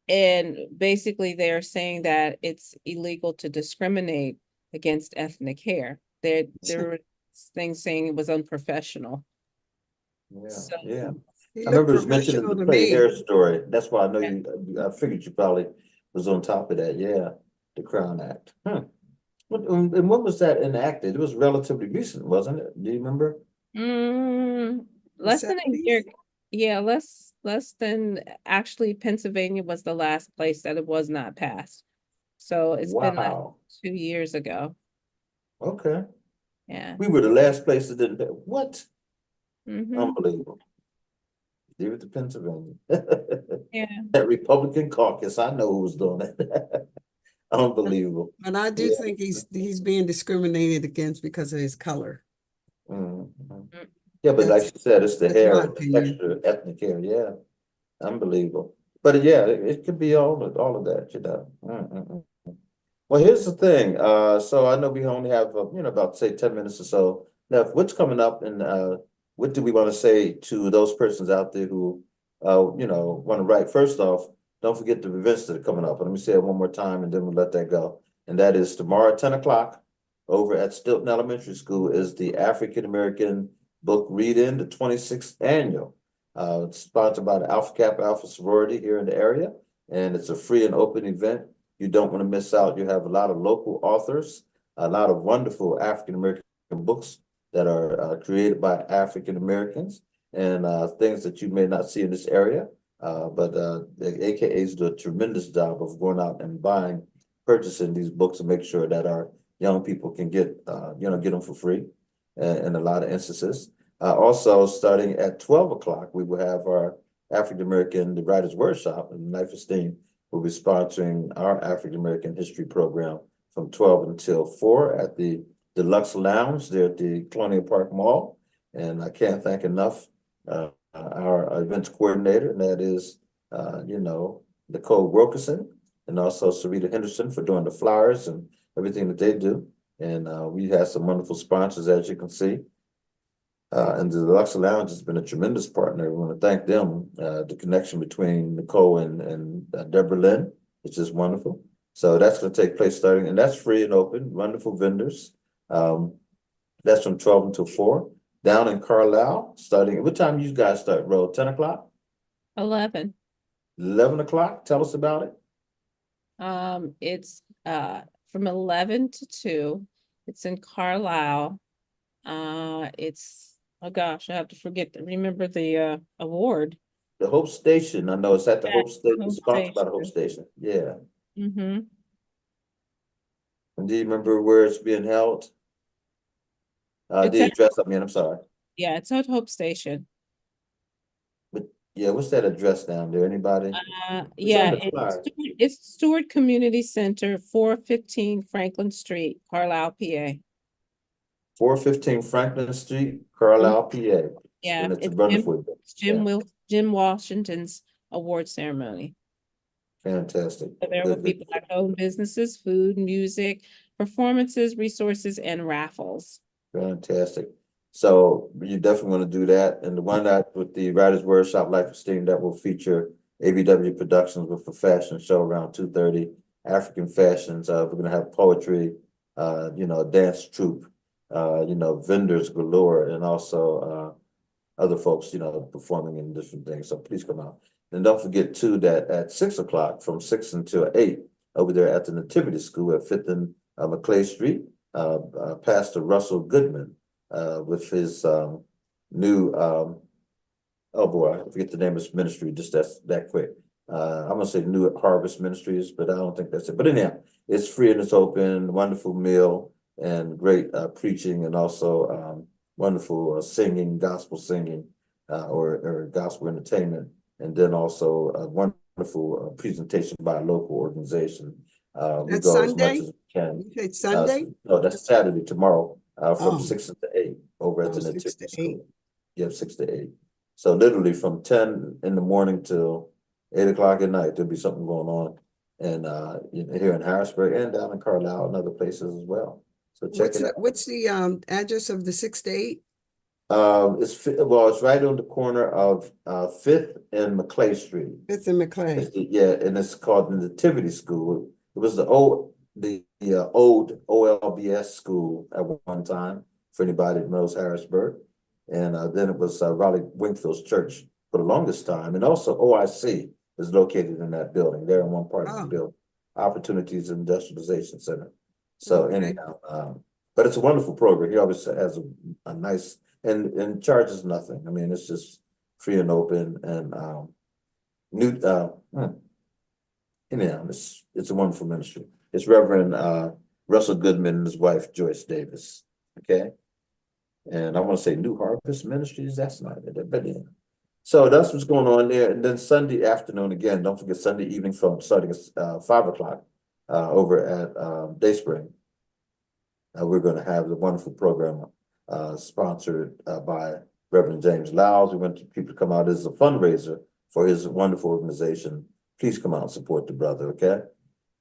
B: And basically they're saying that it's illegal to discriminate against ethnic hair. There were things saying it was unprofessional.
A: Yeah.
B: So-
A: Yeah.
E: He
A: I remember it
E: looked
A: was mentioned in
E: professional
A: the
E: to
A: Play
E: me.
A: Hair story. That's why I know I figured you probably was on top of that. Yeah. The Crown Act. And when was that enacted? It was relatively recent, wasn't it? Do you remember?
B: Less than a
E: 70s?
B: year. Yeah, less than, actually Pennsylvania was the last place that it was not passed. So it's been like
A: Wow.
B: 2 years ago.
A: Okay.
B: Yeah.
A: We were the last place that didn't. What?
B: Mhm.
A: Unbelievable. Leave it to Pennsylvania.
B: Yeah.
A: That Republican caucus, I know who's doing it. Unbelievable.
E: And I do
A: Yeah.
E: think he's being discriminated against because of his color.
A: Mhm. Yeah, but like
E: That's-
A: you said, it's the
E: that's
A: hair,
E: my
A: the
E: opinion.
A: texture, ethnic hair. Yeah, unbelievable. But yeah, it could be all of that, you know. Well, here's the thing. So I know we only have about say 10 minutes or so left. What's coming up, and what do we want to say to those persons out there who want to write? First off, don't forget the events that are coming up. Let me say it one more time, and then we'll let that go. And that is tomorrow at 10 o'clock over at Stilton Elementary School is the African American Book Read-In, the 26th annual. It's sponsored by the Alpha Kappa Alpha sorority here in the area, and it's a free and open event. You don't want to miss out. You have a lot of local authors, a lot of wonderful African American books that are created by African Americans, and things that you may not see in this area. But the AKAs do a tremendous job of going out and buying purchasing these books and make sure that our young people can get, get them for free in a lot of instances. Also, starting at 12 o'clock, we will have our African-American, the Writers Workshop, and Life Esteem will be sponsoring our African-American history program from 12 until 4 at the Deluxe Lounge there at the Colonial Park Mall. And I can't thank enough our events coordinator, and that is, Nicole Wilkerson, and also Sarita Henderson for doing the flyers and everything that they do. And we have some wonderful sponsors, as you can see. And the Deluxe Lounge has been a tremendous partner. We want to thank them. The connection between Nicole and Deborah Lynn is just wonderful. So that's going to take place starting, and that's free and open, wonderful vendors. That's from 12 until 4. Down in Carlisle, starting, what time you guys start, Ro? 10 o'clock?
B: 11.
A: 11 o'clock? Tell us about it.
B: It's from 11 to 2. It's in Carlisle. It's, oh gosh, I have to remember the award.
A: The Hope Station. I know it's at the
B: Yeah,
A: Hope Station,
B: Hope
A: sponsored by the Hope
B: Station.
A: Station. Yeah.
B: Mm-hmm.
A: And do you remember where it's being held?
B: It's
A: The
B: at,
A: address, I mean, I'm sorry.
B: yeah, it's at Hope Station.
A: But yeah, what's that address down there? Anybody? It's on
B: Yeah,
A: the flyer.
B: it's Stewart Community Center, 415 Franklin Street, Carlisle, PA.
A: 415 Franklin Street, Carlisle, PA.
B: Yeah,
A: And it's a
B: it's
A: wonderful.
B: Jim Washington's award ceremony.
A: Fantastic.
B: So there will be Black-owned businesses, food, music, performances, resources, and raffles.
A: Fantastic. So you definitely want to do that. And the one that with the Writers Workshop Life Esteem that will feature ABW Productions with a fashion show around 2:30, African fashions. We're going to have poetry, dance troupe, vendors galore, and also other folks, performing in different things. So please come out. And don't forget too that at 6 o'clock, from 6 until 8, over there at the Nativity School at 5th and McClay Street, Pastor Russell Goodman with his new oh boy, I forget the name of his ministry, just that quick. I'm gonna say New Harvest Ministries, but I don't think that's it. But anyhow, it's free and it's open, wonderful meal and great preaching, and also wonderful singing, gospel singing, or gospel entertainment, and then also a wonderful presentation by a local organization. We
E: That's
A: go as much
E: Sunday?
A: as we can.
E: You said Sunday?
A: No, that's Saturday, tomorrow, from
E: Oh.
A: 6 to 8 over at the
E: 6 to
A: Nativity
E: 8.
A: School. Yeah, 6 to 8. So literally from 10 in the morning till 8 o'clock at night, there'll be something going on. And here in Harrisburg and down in Carlisle and other places as well. So check it out.
E: What's the address of the 6 to 8?
A: It's right on the corner of 5th and McClay Street.
E: It's in McLean.
A: And it's called the Nativity School. It was the old OLBS school at one time, for anybody that knows Harrisburg. And then it was Raleigh Wingfield's church for the longest time. And also OIC is located in that building. They're in one part of the building, Opportunities Industrialization Center. So anyhow, but it's a wonderful program. He always has a nice, and charges nothing. I mean, it's just free and open, and anyhow, it's a wonderful ministry. It's Reverend Russell Goodman and his wife Joyce Davis. Okay. And I want to say New Harvest Ministries, that's not it, but yeah. So that's what's going on there. And then Sunday afternoon, again, don't forget Sunday evening from starting at 5 o'clock over at Dayspring. We're going to have the wonderful program sponsored by Reverend James Lyles. We want people to come out as a fundraiser for his wonderful organization. Please come out and support the brother, okay?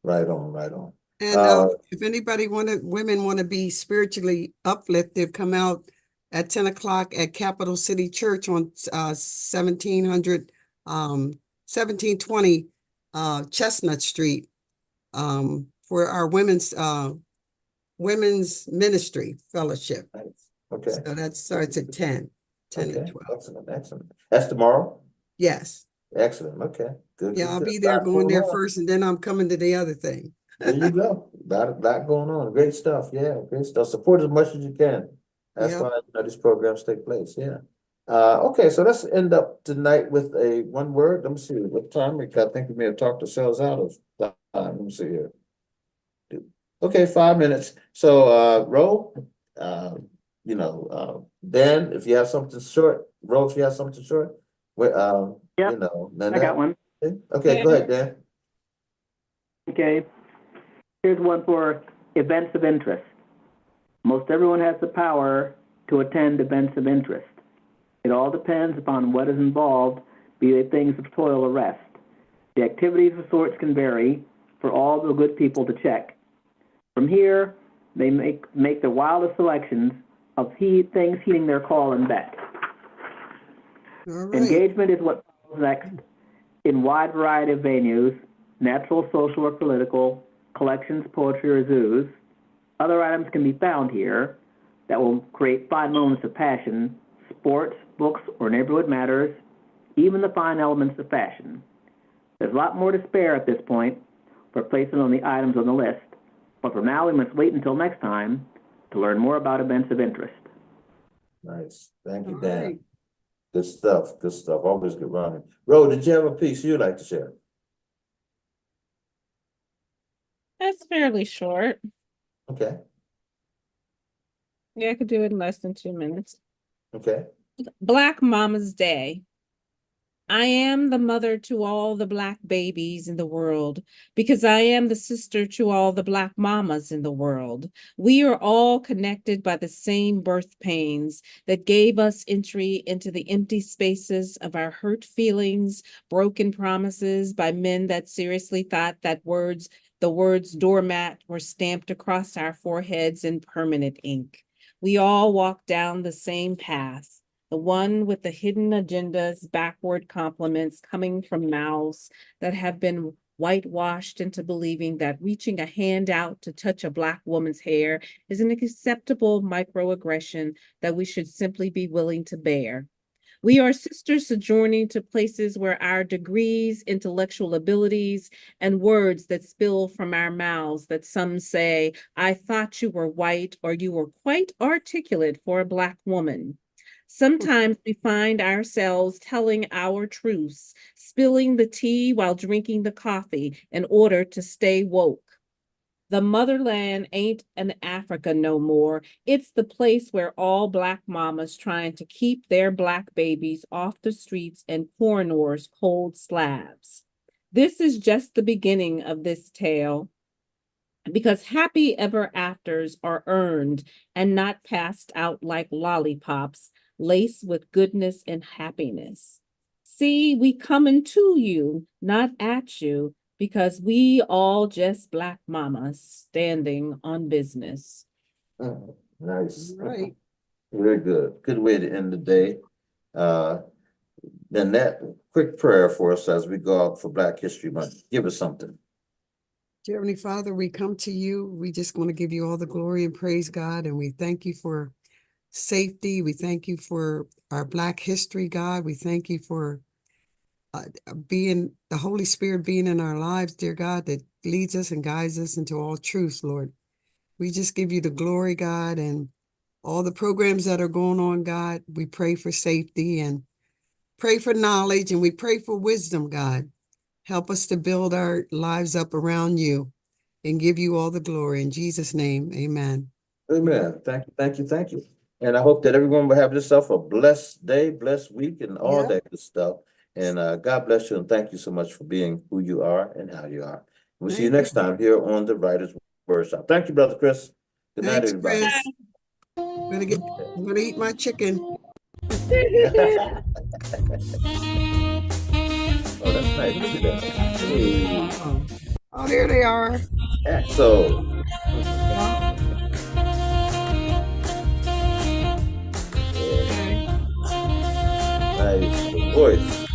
A: Right on, right on.
E: And if anybody women want to be spiritually uplifted, come out at 10 o'clock at Capital City Church on 1720 Chestnut Street for our women's ministry fellowship.
A: Okay.
E: So that starts at 10 to 12.
A: Excellent. That's tomorrow?
E: Yes.
A: Excellent. Okay. Good.
E: Yeah, I'll
A: good.
E: be there,
A: Lot
E: going there
A: on.
E: first, and then I'm coming to the other thing.
A: There you go. Lot going on. Great stuff. Yeah, great stuff. Support as much as you can. That's why these programs take place. Yeah. Okay, so let's end up tonight with one word. Let me see what time we got. I think we may have talked ourselves out of time. Let me see here. Okay, 5 minutes. So, Ro, Dan, if you have something short, Ro, if you have something short,
H: Yep, I
A: Nanette?
H: got one.
A: Okay, go ahead, Dan.
H: Okay. Here's one for events of interest. Most everyone has the power to attend events of interest. It all depends upon what is involved, be they things of toil or rest. The activities of sorts can vary for all the good people to check. From here, they make the wildest selections of things heeding their call and bet.
E: All right.
H: Engagement is what follows next in wide variety of venues, natural, social, or political, collections, poetry, or zoos. Other items can be found here that will create fine moments of passion, sports, books, or neighborhood matters, even the fine elements of fashion. There's a lot more to spare at this point for placement on the items on the list, but for now we must wait until next time to learn more about events of interest.
A: Nice. Thank you,
E: All
A: Dan.
E: right.
A: Good stuff. Good stuff. Always good running. Ro, did you have a piece you'd like to share?
B: That's fairly short.
A: Okay.
B: Yeah, I could do it in less than 2 minutes.
A: Okay.
B: Black Mama's Day. I am the mother to all the Black babies in the world because I am the sister to all the Black mamas in the world. We are all connected by the same birth pains that gave us entry into the empty spaces of our hurt feelings, broken promises by men that seriously thought that the words doormat were stamped across our foreheads in permanent ink. We all walk down the same path. The one with the hidden agendas, backward compliments coming from mouths that have been whitewashed into believing that reaching a hand out to touch a Black woman's hair is an acceptable microaggression that we should simply be willing to bear. We are sisters sojourning to places where our degrees, intellectual abilities, and words that spill from our mouths that some say, I thought you were white or you were quite articulate for a Black woman. Sometimes we find ourselves telling our truths, spilling the tea while drinking the coffee in order to stay woke. The motherland ain't an Africa no more. It's the place where all Black mamas trying to keep their Black babies off the streets and corridors cold slabs. This is just the beginning of this tale, because happy ever afters are earned and not passed out like lollipops laced with goodness and happiness. See, we coming to you, not at you, because we all just Black mamas standing on business.
A: Nice.
E: All right.
A: Very good. Good way to end the day. Then that quick prayer for us as we go out for Black History Month. Give us something.
E: Dear Heavenly Father, we come to you. We just want to give you all the glory and praise, God, and we thank you for safety. We thank you for our Black history, God. We thank you for being the Holy Spirit being in our lives, dear God, that leads us and guides us into all truth, Lord. We just give you the glory, God, and all the programs that are going on, God. We pray for safety and pray for knowledge, and we pray for wisdom, God. Help us to build our lives up around you and give you all the glory. In Jesus' name, amen.
A: Amen. Thank you, thank you, thank you. And I hope that everyone will have yourself a blessed day, blessed week, and all that good stuff. And God bless you, and thank you so much for being who you are and how you are. We'll see you
E: Thank
A: next time here on the Writers Workshop. Thank you, Brother Chris. Good night,
E: Thanks,
A: everybody.
E: Chris. I'm gonna eat my chicken.
A: Oh, that's nice. Look at that. Hey.
E: Oh, there they are.
A: So.
E: Yeah.
A: Nice voice.